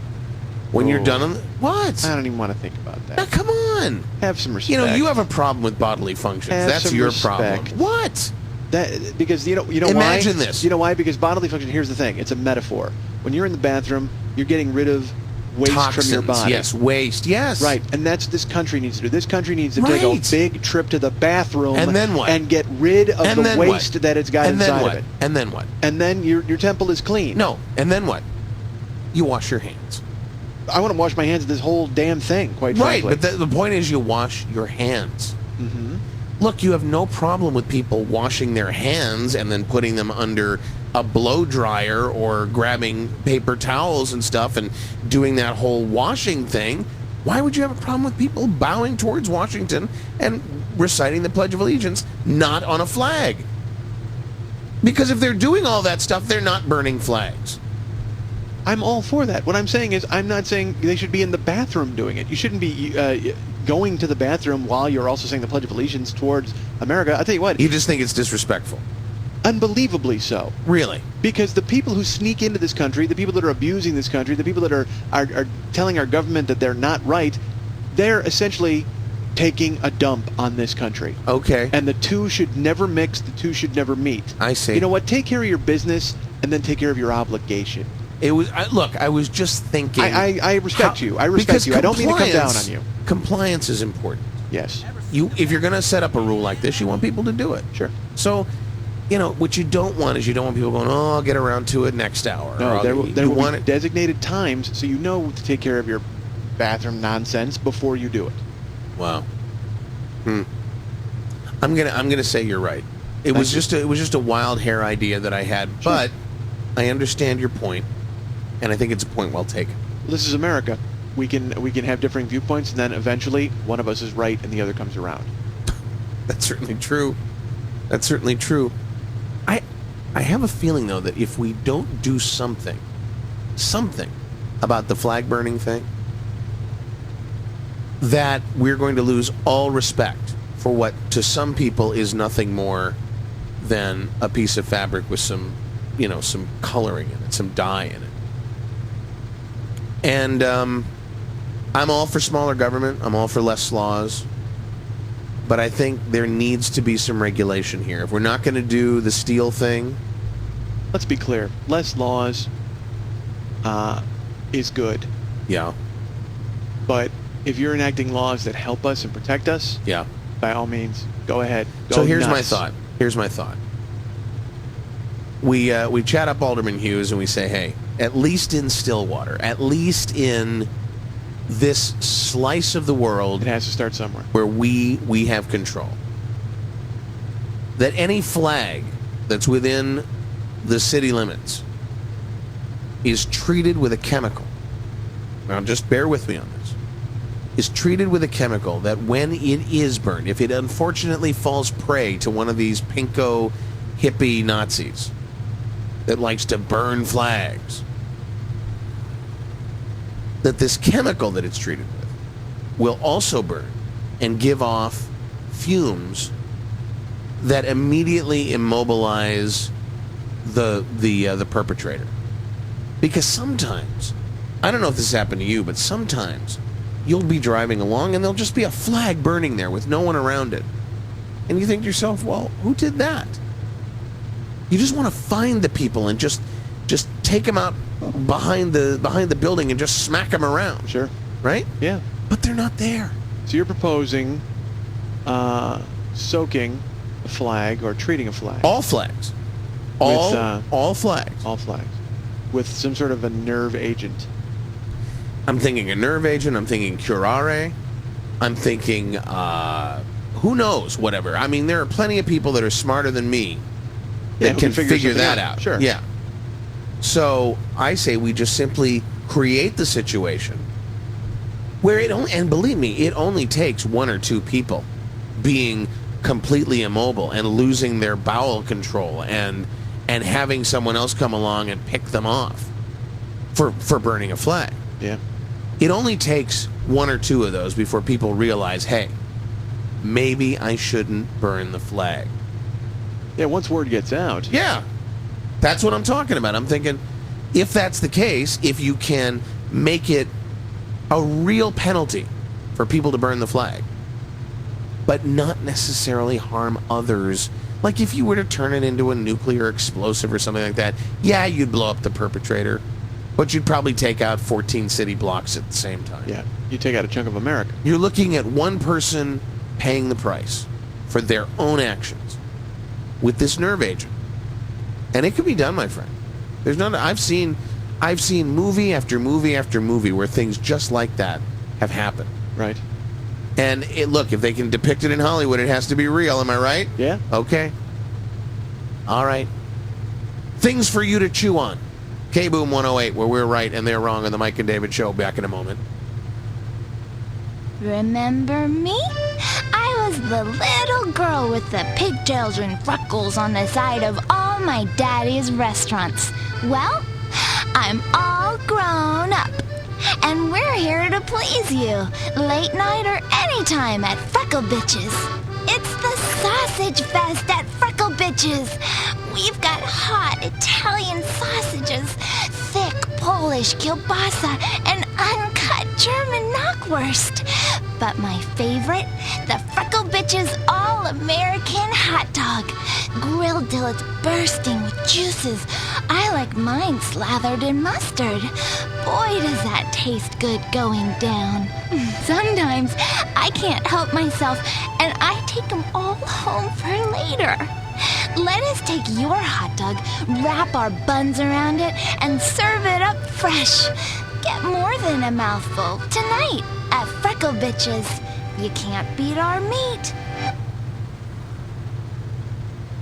when you're done on what? I don't even want to think about that. Now, come on. Have some respect. You know, you have a problem with bodily functions. That's your problem. What? Because you know why? Imagine this. You know why? Because bodily function. Here's the thing. It's a metaphor. When you're in the bathroom, you're getting rid of waste Toxins, from your body. yes, waste, yes. Right, and that's what this country needs to do. This country needs to take a Right. big trip to the bathroom And then what? and get rid of And the then waste what? that it's got And then inside what? of it. And then what? And then your temple is clean. No, and then what? You wash your hands. I want to wash my hands of this whole damn thing, quite Right, frankly. but the point is you wash your hands. Mm-hmm. Look, you have no problem with people washing their hands and then putting them under a blow dryer or grabbing paper towels and stuff and doing that whole washing thing. Why would you have a problem with people bowing towards Washington and reciting the Pledge of Allegiance not on a flag? Because if they're doing all that stuff, they're not burning flags. I'm all for that. What I'm saying is, I'm not saying they should be in the bathroom doing it. You shouldn't be going to the bathroom while you're also saying the Pledge of Allegiance towards America. I'll tell you what. You just think it's disrespectful. Unbelievably so. Really? Because the people who sneak into this country, the people that are abusing this country, the people that are telling our government that they're not right, they're essentially taking a dump on this country. Okay. And the two should never mix, the two should never meet. I see. You know what? Take care of your business and then take care of your obligation. It was look. I was just thinking. I respect you. I respect because you. I don't mean to come down compliance- on you. Compliance is important. Yes. If you're going to set up a rule like this, you want people to do it. Sure. So, what you don't want is you don't want people going, "Oh, I'll get around to it next hour." No, Or, there you will want be it. designated times so you know to take care of your bathroom nonsense before you do it. Wow. I'm gonna say you're right. It was just a wild hair idea that I had, but I understand your point, and I think it's a point well taken. This is America. We can have differing viewpoints, and then eventually one of us is right and the other comes around. That's certainly true. That's certainly true. I have a feeling though that if we don't do something about the flag burning thing, that we're going to lose all respect for what to some people is nothing more than a piece of fabric with some coloring in it, some dye in it. And I'm all for smaller government. I'm all for less laws. But I think there needs to be some regulation here. If we're not going to do the steel thing... Let's be clear. Less laws is good. Yeah. But if you're enacting laws that help us and protect us, yeah, by all means, go ahead. Go so here's nuts. my thought. We chat up Alderman Hughes and we say, hey, at least in Stillwater, at least in this slice of the world, it has to start somewhere where we have control, that any flag that's within the city limits is treated with a chemical. Now just bear with me on this. Is treated with a chemical that when it is burned, if it unfortunately falls prey to one of these pinko hippie Nazis that likes to burn flags, that this chemical that it's treated with will also burn and give off fumes that immediately immobilize the perpetrator. Because sometimes, I don't know if this has happened to you, but sometimes you'll be driving along and there'll just be a flag burning there with no one around it. And you think to yourself, well, who did that? You just want to find the people and just take them out behind the building and just smack them around. Sure. Right? Yeah. But they're not there. So you're proposing soaking a flag or treating a flag. All flags. All flags. All flags. With some sort of a nerve agent. I'm thinking a nerve agent. I'm thinking curare. I'm thinking, who knows, whatever. I mean, there are plenty of people that are smarter than me that can figure that out. Sure. Yeah. So I say we just simply create the situation where and believe me, it only takes one or two people being completely immobile and losing their bowel control and having someone else come along and pick them off for burning a flag. Yeah. It only takes one or two of those before people realize, hey, maybe I shouldn't burn the flag. Yeah, once word gets out. Yeah. That's what I'm talking about. I'm thinking, if that's the case, if you can make it a real penalty for people to burn the flag, but not necessarily harm others Like if you were to turn it into a nuclear explosive or something like that, yeah, you'd blow up the perpetrator, but you'd probably take out 14 city blocks at the same time. Yeah, you take out a chunk of America. You're looking at one person paying the price for their own actions with this nerve agent. And it could be done, my friend. There's none. I've seen movie after movie after movie where things just like that have happened. Right. And look, if they can depict it in Hollywood, it has to be real. Am I right? Yeah. Okay. All right. Things for you to chew on. KBOOM 108, where we're right and they're wrong on the Mike and David Show. Back in a moment. Remember me? I was the little girl with the pigtails and freckles on the side of all my daddy's restaurants. Well, I'm all grown up. And we're here to please you, late night or anytime at Freckle Bitches. It's the Sausage Fest at Freckle Bitches. We've got hot Italian sausages, thick Polish kielbasa, and uncut German knockwurst. But my favorite, the Freckle Bitches All-American Hot Dog. Grilled till it's bursting with juices. I like mine slathered in mustard. Boy, does that taste good going down. Sometimes I can't help myself, and I take them all home for later. Let us take your hot dog, wrap our buns around it, and serve it up fresh. Get more than a mouthful tonight at Freckle Bitches. You can't beat our meat.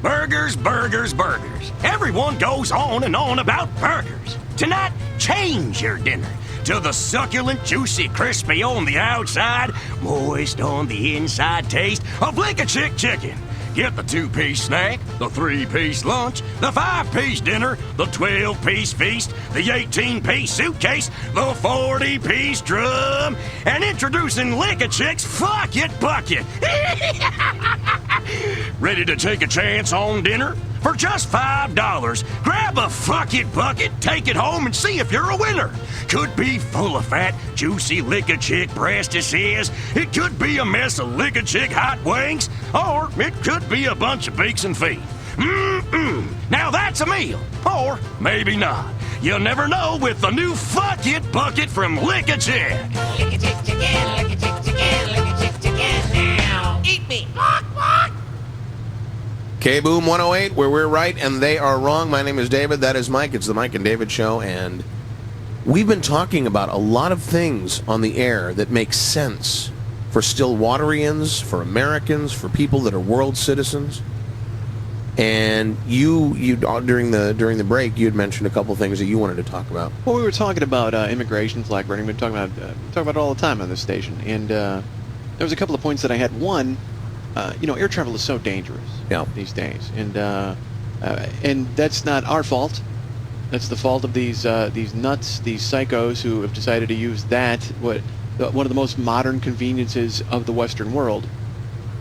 Burgers, burgers, burgers. Everyone goes on and on about burgers. Tonight, change your dinner to the succulent, juicy, crispy on the outside, moist on the inside taste of Lick-a-Chick chicken. Get the 2-piece snack, the 3-piece lunch, the 5-piece dinner, the 12-piece feast, the 18-piece suitcase, the 40-piece drum, and introducing Lick-a-Chick's Fuck It Bucket. Ready to take a chance on dinner? For just $5, grab a Fuck It Bucket, take it home, and see if you're a winner. Could be full of fat, juicy Lick-a-Chick breastises. It could be a mess of Lick-a-Chick hot wings, or it could be a bunch of beaks and feet. Now that's a meal, or maybe not. You'll never know with the new Fuck It Bucket from Lick-a-Chick. Lick-a-Chick chicken, Lick-a-Chick chicken, Lick-a-Chick chicken now. Eat me. KBOOM 108, where we're right and they are wrong. My name is David. That is Mike. It's the Mike and David Show, and we've been talking about a lot of things on the air that make sense for Stillwaterians, for Americans, for people that are world citizens. And you during the break, you had mentioned a couple things that you wanted to talk about. Well, we were talking about immigration, flag burning. We've been talking about it all the time on this station, and there was a couple of points that I had. One, air travel is so dangerous these days, and that's not our fault. That's the fault of these nuts, these psychos who have decided to use one of the most modern conveniences of the Western world,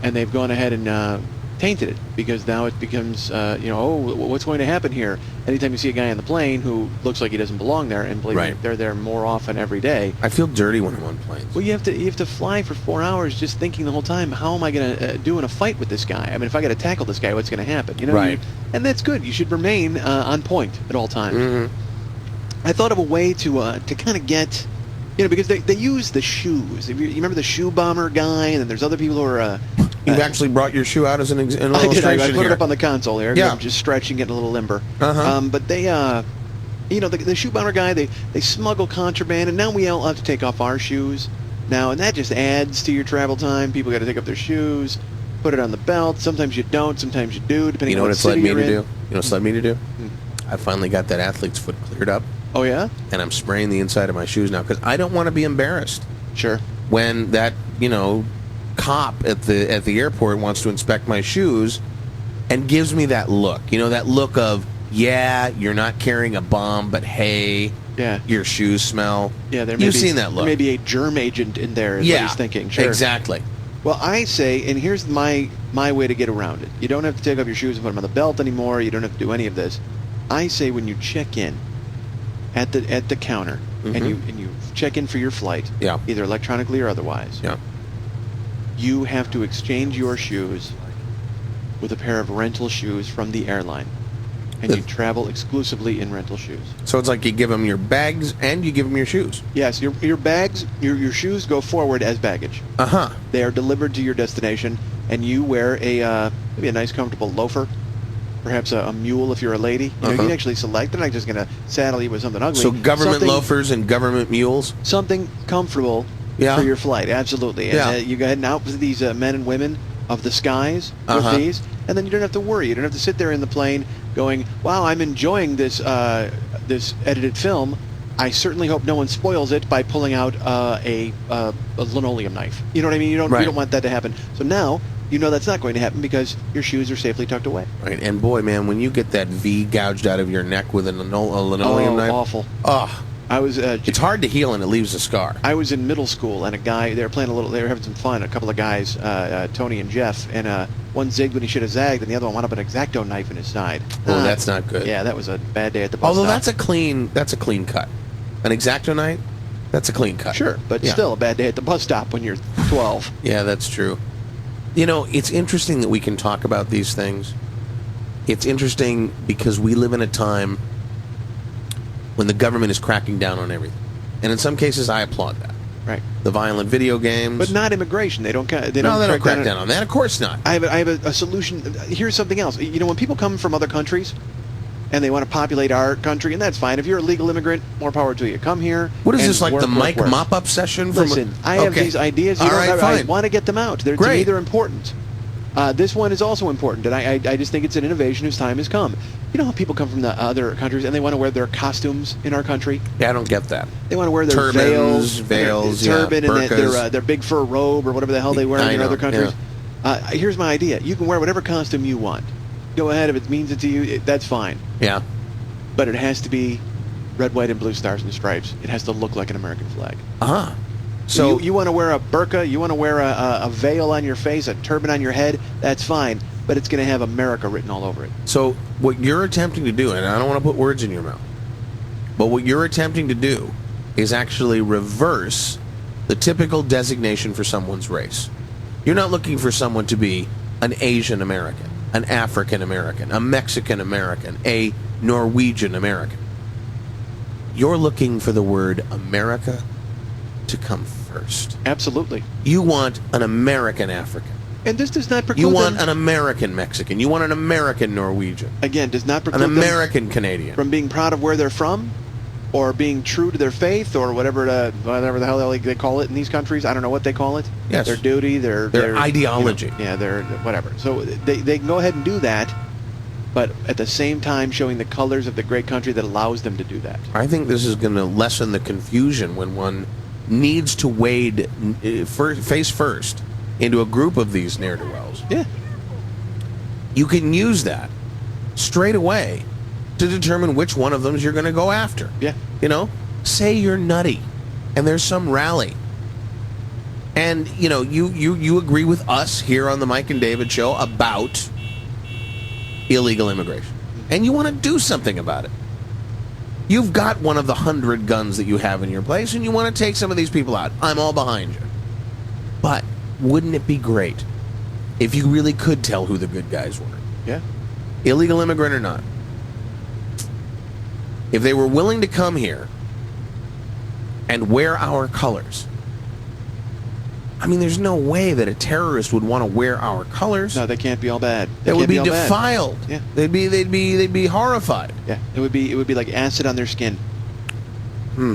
and they've gone ahead and tainted it, because now it becomes, what's going to happen here? Anytime you see a guy on the plane who looks like he doesn't belong there, and believe me, they're there more often every day. I feel dirty when I'm on planes. Well, you have to fly for 4 hours just thinking the whole time, how am I going to do in a fight with this guy? I mean, if I got to tackle this guy, what's going to happen? And that's good. You should remain on point at all times. Mm-hmm. I thought of a way to kind of get, because they use the shoes. You remember the shoe bomber guy, and then there's other people who are. You've actually brought your shoe out as an illustration. I put it up on the console here. Yeah. I'm just stretching, getting a little limber. Uh-huh. But they, the shoe bomber guy, they smuggle contraband, and now we all have to take off our shoes now, and that just adds to your travel time. People got to take off their shoes, put it on the belt. Sometimes you don't, sometimes you do, depending on what city you're in. You know what it's led me to do? I finally got that athlete's foot cleared up. Oh, yeah? And I'm spraying the inside of my shoes now, because I don't want to be embarrassed. Sure. When that, cop at the airport wants to inspect my shoes and gives me that look. That look of, yeah, you're not carrying a bomb, but hey, your shoes smell. Yeah, You've seen that look. There may be a germ agent in there, is what he's thinking. Sure. Exactly. Well, I say, and here's my way to get around it. You don't have to take off your shoes and put them on the belt anymore. You don't have to do any of this. I say when you check in at the counter, mm-hmm. and you check in for your flight, either electronically or otherwise, you have to exchange your shoes with a pair of rental shoes from the airline. And you travel exclusively in rental shoes. So it's like you give them your bags and you give them your shoes. Yes, your bags, your shoes go forward as baggage. Uh-huh. They are delivered to your destination, and you wear maybe a nice comfortable loafer, perhaps a mule if you're a lady. You know, you can actually select. They're not just going to saddle you with something ugly. So government loafers and government mules? Something comfortable for your flight, absolutely. And you go ahead and out with these men and women of the skies with these, and then you don't have to worry. You don't have to sit there in the plane going, wow, I'm enjoying this this edited film. I certainly hope no one spoils it by pulling out a linoleum knife. You know what I mean? You don't want that to happen. So now you know that's not going to happen because your shoes are safely tucked away. Right. And boy, man, when you get that V gouged out of your neck with a linoleum knife, awful. Oh, I was. It's hard to heal and it leaves a scar. I was in middle school and a guy. They were having some fun. A couple of guys, Tony and Jeff, and one zigged when he should have zagged, and the other one wound up an X-Acto knife in his side. Oh, that's not good. Yeah, that was a bad day at the bus Although stop. that's a clean cut. An X-Acto knife, that's a clean cut. Sure, but still a bad day at the bus stop when you're 12. Yeah, that's true. You know, it's interesting that we can talk about these things. It's interesting because we live in a time when the government is cracking down on everything. And in some cases, I applaud that. Right. The violent video games. But not immigration. They don't crack down on that. Of course not. I have a solution. Here's something else. You know, when people come from other countries and they want to populate our country, and that's fine. If you're a legal immigrant, more power to you. Come here. What is and this, like work, the Mike work. mop-up session? Listen, I have these ideas. All right, fine. I want to get them out. To me, they're important. This one is also important, and I just think it's an innovation whose time has come. You know how people come from the other countries and they want to wear their costumes in our country? Yeah, I don't get that. They want to wear their turbans, veils, turban, and their big fur robe or whatever the hell they wear in other countries. Yeah. Here's my idea. You can wear whatever costume you want. Go ahead. If it means it to you, that's fine. Yeah. But it has to be red, white, and blue stars and stripes. It has to look like an American flag. Uh-huh. So you want to wear a burqa, you want to wear a veil on your face, a turban on your head, that's fine. But it's going to have America written all over it. So what you're attempting to do, and I don't want to put words in your mouth, but what you're attempting to do is actually reverse the typical designation for someone's race. You're not looking for someone to be an Asian American, an African American, a Mexican American, a Norwegian American. You're looking for the word America to come first. Absolutely. You want an American African. And this does not preclude You want an American Mexican. You want an American Norwegian. Again, does not preclude an American Canadian from being proud of where they're from, or being true to their faith, or whatever the hell they call it in these countries. I don't know what they call it. Yes. Their duty, their ideology. You know, yeah, their whatever. So they can go ahead and do that, but at the same time showing the colors of the great country that allows them to do that. I think this is going to lessen the confusion when one needs to wade face first into a group of these ne'er-do-wells. Yeah. You can use that straight away to determine which one of them you're going to go after. Yeah. You know, say you're nutty and there's some rally. And, you know, you agree with us here on the Mike and David show about illegal immigration. And you want to do something about it. You've got one of the 100 guns that you have in your place, and you want to take some of these people out. I'm all behind you. But wouldn't it be great if you really could tell who the good guys were? Yeah. Illegal immigrant or not. If they were willing to come here and wear our colors. I mean, there's no way that a terrorist would want to wear our colors. No, they can't be all bad. They would be defiled. Yeah. They'd be horrified. Yeah. It would be like acid on their skin. Hmm.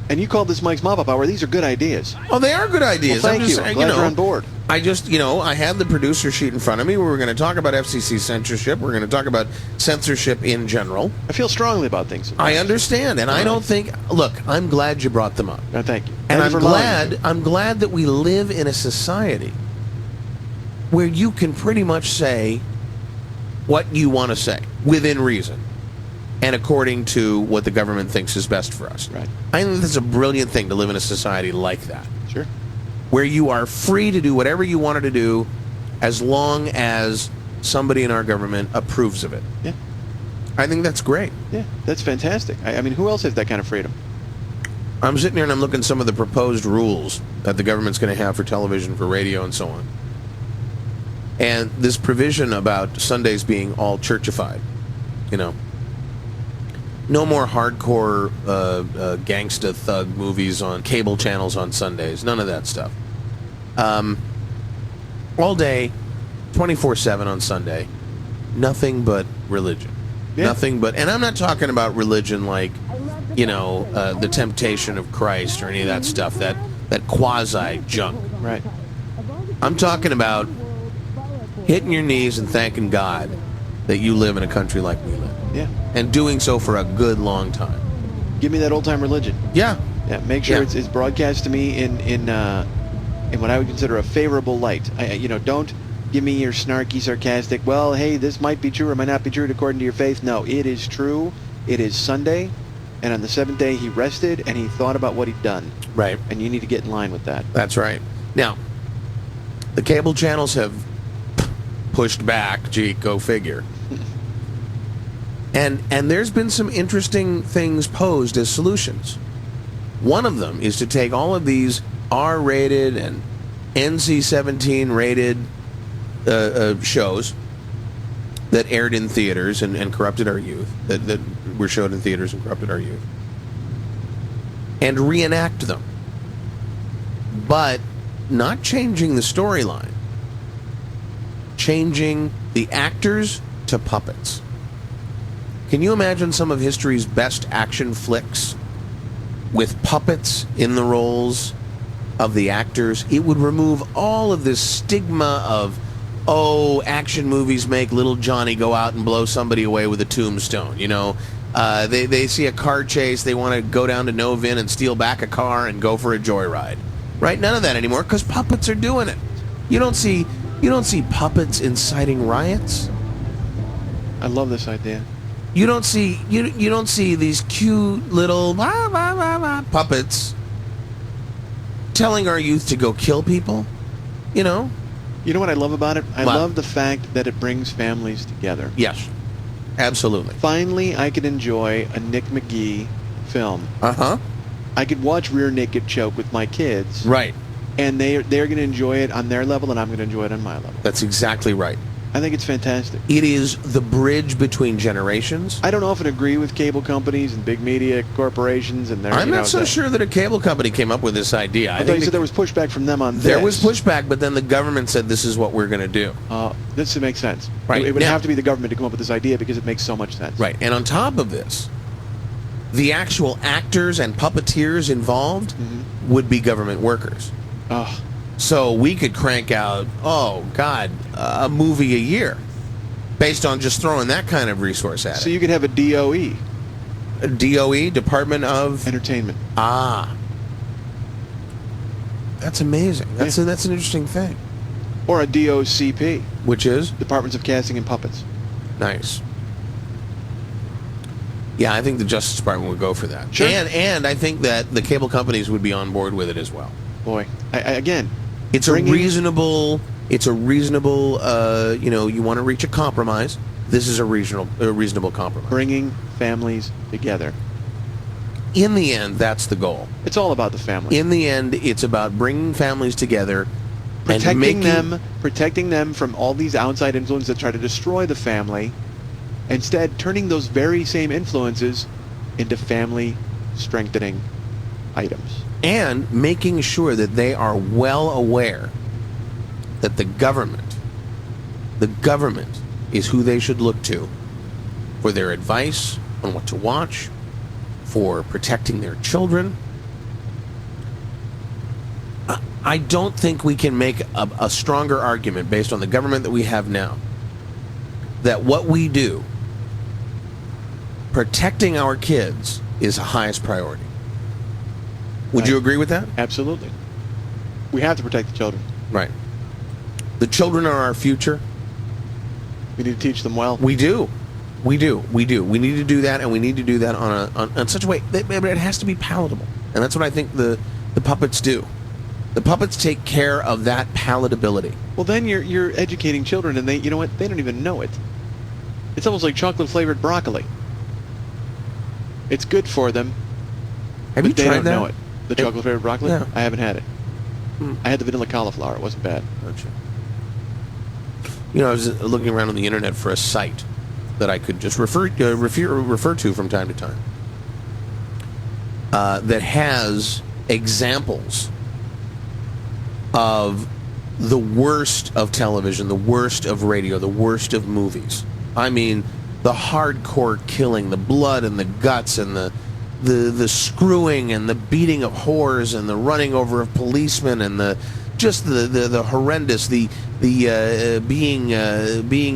And you called this Mike's Mop-Up Hour. These are good ideas. Oh, they are good ideas. Well, thank you. Saying, Glad you're on board. I just, I have the producer sheet in front of me. We're going to talk about FCC censorship. We're going to talk about censorship in general. I feel strongly about things. I understand, and I don't think. Look, I'm glad you brought them up. Thank you. And I'm glad that we live in a society where you can pretty much say what you want to say within reason and according to what the government thinks is best for us. Right. I think that's a brilliant thing to live in a society like that. Sure. Where you are free to do whatever you wanted to do as long as somebody in our government approves of it. Yeah. I think that's great. Yeah, that's fantastic. I mean, who else has that kind of freedom? I'm sitting here and I'm looking at some of the proposed rules that the government's going to have for television, for radio, and so on. And this provision about Sundays being all churchified, you know. No more hardcore gangsta thug movies on cable channels on Sundays. None of that stuff. All day, 24/7 on Sunday. Nothing but religion. Yeah. Nothing but... And I'm not talking about religion like, you know, the temptation of Christ or any of that stuff. That quasi-junk. Right. I'm talking about hitting your knees and thanking God that you live in a country like we live. Yeah. And doing so for a good long time. Give me that old-time religion. Yeah. Yeah. Make sure Yeah. it's broadcast to me in what I would consider a favorable light. Don't give me your snarky, sarcastic, well, hey, this might be true or might not be true according to your faith. No, it is true. It is Sunday, and on the seventh day he rested and he thought about what he'd done. Right. And you need to get in line with that. That's right. Now, the cable channels have pushed back. Gee, go figure. And there's been some interesting things posed as solutions. One of them is to take all of these R-rated and NC-17 rated shows that aired in theaters and corrupted our youth, that were showed in theaters and corrupted our youth, and reenact them. But not changing the storyline. Changing the actors to puppets. Can you imagine some of history's best action flicks with puppets in the roles of the actors? It would remove all of this stigma of, action movies make little Johnny go out and blow somebody away with a tombstone. You know, they see a car chase, they want to go down to Novin and steal back a car and go for a joyride. Right? None of that anymore because puppets are doing it. You don't see puppets inciting riots. I love this idea. You don't see these cute little puppets telling our youth to go kill people. You know? You know what I love about it? I What? love the fact that it brings families together. Yes. Absolutely. Finally, I could enjoy a Nick McGee film. Uh-huh. I could watch Rear Naked Choke with my kids. Right. And they're going to enjoy it on their level, and I'm going to enjoy it on my level. That's exactly right. I think it's fantastic. It is the bridge between generations. I don't often agree with cable companies and big media corporations and their. I'm not so sure that a cable company came up with this idea. I thought you said there was pushback from them on this. There was pushback, but then the government said this is what we're going to do. This makes sense. Right. It would Now- have to be the government to come up with this idea because it makes so much sense. Right. And on top of this, the actual actors and puppeteers involved would be government workers. Oh. So we could crank out, a movie a year based on just throwing that kind of resource at So it. you could have a DOE. A DOE, Department of Entertainment. That's amazing. That's an interesting thing. Or a DOCP. Which is? Departments of Casting and Puppets. Nice. Yeah, I think the Justice Department would go for that. Sure. And I think that the cable companies would be on board with it as well. Boy, again, it's a reasonable. You want to reach a compromise. This is a reasonable compromise. Bringing families together. In the end, that's the goal. It's all about the family. In the end, it's about bringing families together, protecting them from all these outside influences that try to destroy the family. Instead, turning those very same influences into family strengthening items. And making sure that they are well aware that the government is who they should look to for their advice on what to watch, for protecting their children. I don't think we can make a stronger argument based on the government that we have now that what we do, protecting our kids, is the highest priority. Would you agree with that? Absolutely. We have to protect the children. Right. The children are our future. We need to teach them well. We do. We need to do that, and we need to do that on such a way that it has to be palatable. And that's what I think the puppets do. The puppets take care of that palatability. Well, then you're educating children, and they don't even know it. It's almost like chocolate flavored broccoli. It's good for them. Have you they tried don't that? know it. The chocolate flavored broccoli? Yeah. I haven't had it. I had the vanilla cauliflower. It wasn't bad. I was looking around on the internet for a site that I could just refer to from time to time that has examples of the worst of television, the worst of radio, the worst of movies. I mean, the hardcore killing, the blood and the guts and the screwing and the beating of whores and the running over of policemen and the horrendous, the being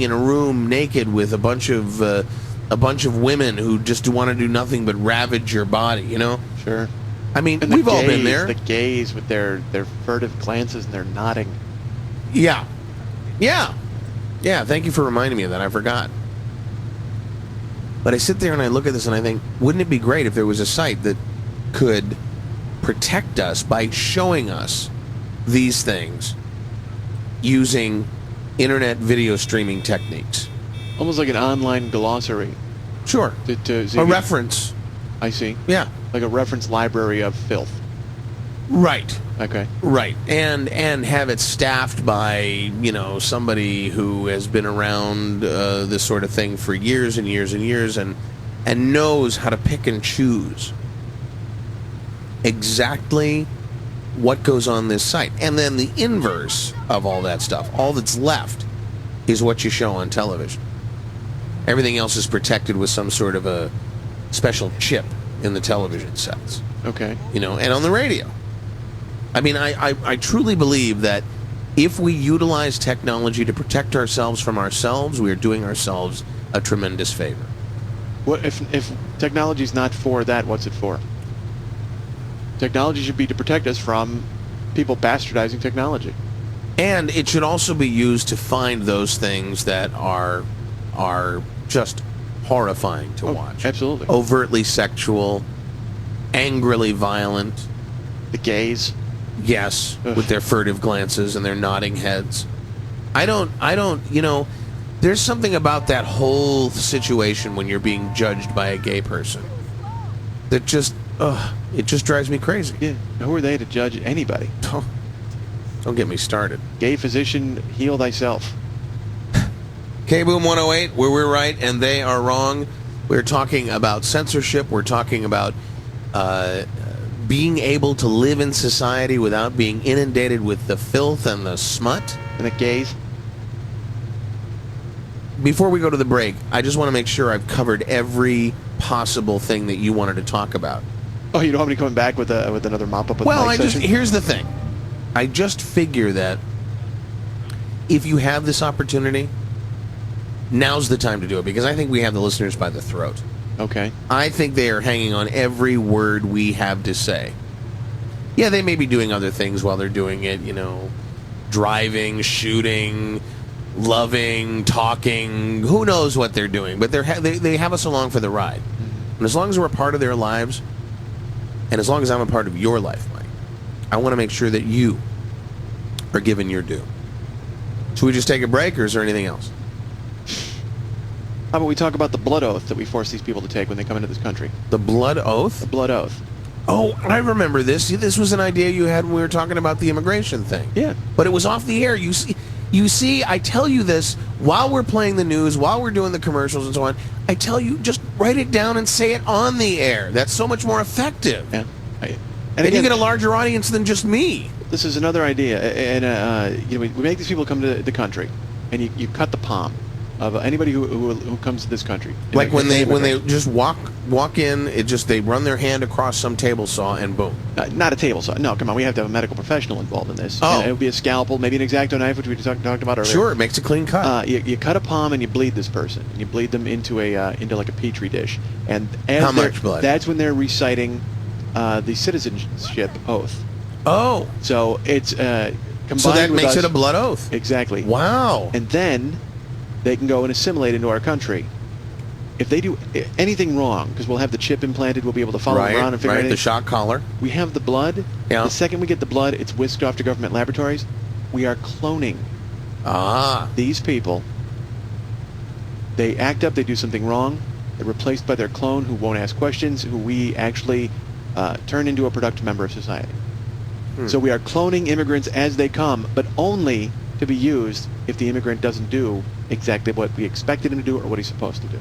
in a room naked with a bunch of women who just want to do nothing but ravage your body, Sure. I mean, And we've all been there. The gays with their furtive glances and their nodding. Yeah. Thank you for reminding me of that. I forgot. But I sit there and I look at this and I think, wouldn't it be great if there was a site that could protect us by showing us these things using internet video streaming techniques? Almost like an online glossary. Sure. A reference. I see. Yeah. Like a reference library of filth. Right. Okay. Right. And have it staffed by, somebody who has been around this sort of thing for years and years and years and knows how to pick and choose exactly what goes on this site. And then the inverse of all that stuff, all that's left, is what you show on television. Everything else is protected with some sort of a special chip in the television sets. Okay. And on the radio. I mean, I truly believe that if we utilize technology to protect ourselves from ourselves, we are doing ourselves a tremendous favor. What if technology's not for that, what's it for? Technology should be to protect us from people bastardizing technology. And it should also be used to find those things that are just horrifying to watch. Absolutely. Overtly sexual, angrily violent. The gays. Yes, with their furtive glances and their nodding heads. I don't, there's something about that whole situation when you're being judged by a gay person that just, it just drives me crazy. Yeah, who are they to judge anybody? Don't get me started. Gay physician, heal thyself. KBOOM 108, where we're right and they are wrong. We're talking about censorship. We're talking about being able to live in society without being inundated with the filth and the smut. And the gays. Before we go to the break, I just want to make sure I've covered every possible thing that you wanted to talk about. Oh, you don't want me coming back with another mop-up? Well, here's the thing. I just figure that if you have this opportunity, now's the time to do it, because I think we have the listeners by the throat. Okay. I think they are hanging on every word we have to say. Yeah, they may be doing other things while they're doing it, driving, shooting, loving, talking, who knows what they're doing, but they have us along for the ride. And as long as we're a part of their lives, and as long as I'm a part of your life, Mike, I want to make sure that you are given your due. Should we just take a break, or is there anything else? How about we talk about the blood oath that we force these people to take when they come into this country? The blood oath? The blood oath. Oh, I remember this. This was an idea you had when we were talking about the immigration thing. Yeah. But it was off the air. You see, I tell you this while we're playing the news, while we're doing the commercials and so on. I tell you, just write it down and say it on the air. That's so much more effective. Yeah. And again, you get a larger audience than just me. This is another idea. And we make these people come to the country, and you cut the palm of anybody who comes to this country. Like when they just walk in, they run their hand across some table saw and boom. Not a table saw. No, come on. We have to have a medical professional involved in this. Oh. And it would be a scalpel, maybe an X-Acto knife, which we talked about earlier. Sure, it makes a clean cut. You cut a palm and you bleed this person. And you bleed them into like a petri dish. And how much blood? That's when they're reciting the citizenship oath. Oh. So it's combined so that with makes us. It a blood oath. Exactly. Wow. And then they can go and assimilate into our country. If they do anything wrong, because we'll have the chip implanted, we'll be able to follow them around and figure out anything. The shock collar. We have the blood. Yeah. The second we get the blood, it's whisked off to government laboratories. We are cloning these people. They act up, they do something wrong. They're replaced by their clone who won't ask questions, who we actually turn into a productive member of society. So we are cloning immigrants as they come, but only to be used if the immigrant doesn't do exactly what we expected him to do or what he's supposed to do.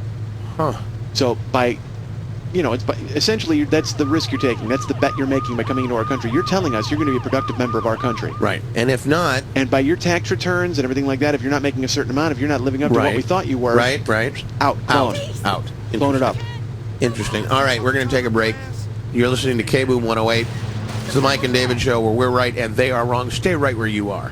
Huh. So essentially that's the risk you're taking. That's the bet you're making by coming into our country. You're telling us you're going to be a productive member of our country. Right. And if not... And by your tax returns and everything like that, if you're not making a certain amount, if you're not living up to what we thought you were... Right. Out. Out. Blown it up. Interesting. All right, we're going to take a break. You're listening to KBOOM 108. It's the Mike and David Show, where we're right and they are wrong. Stay right where you are.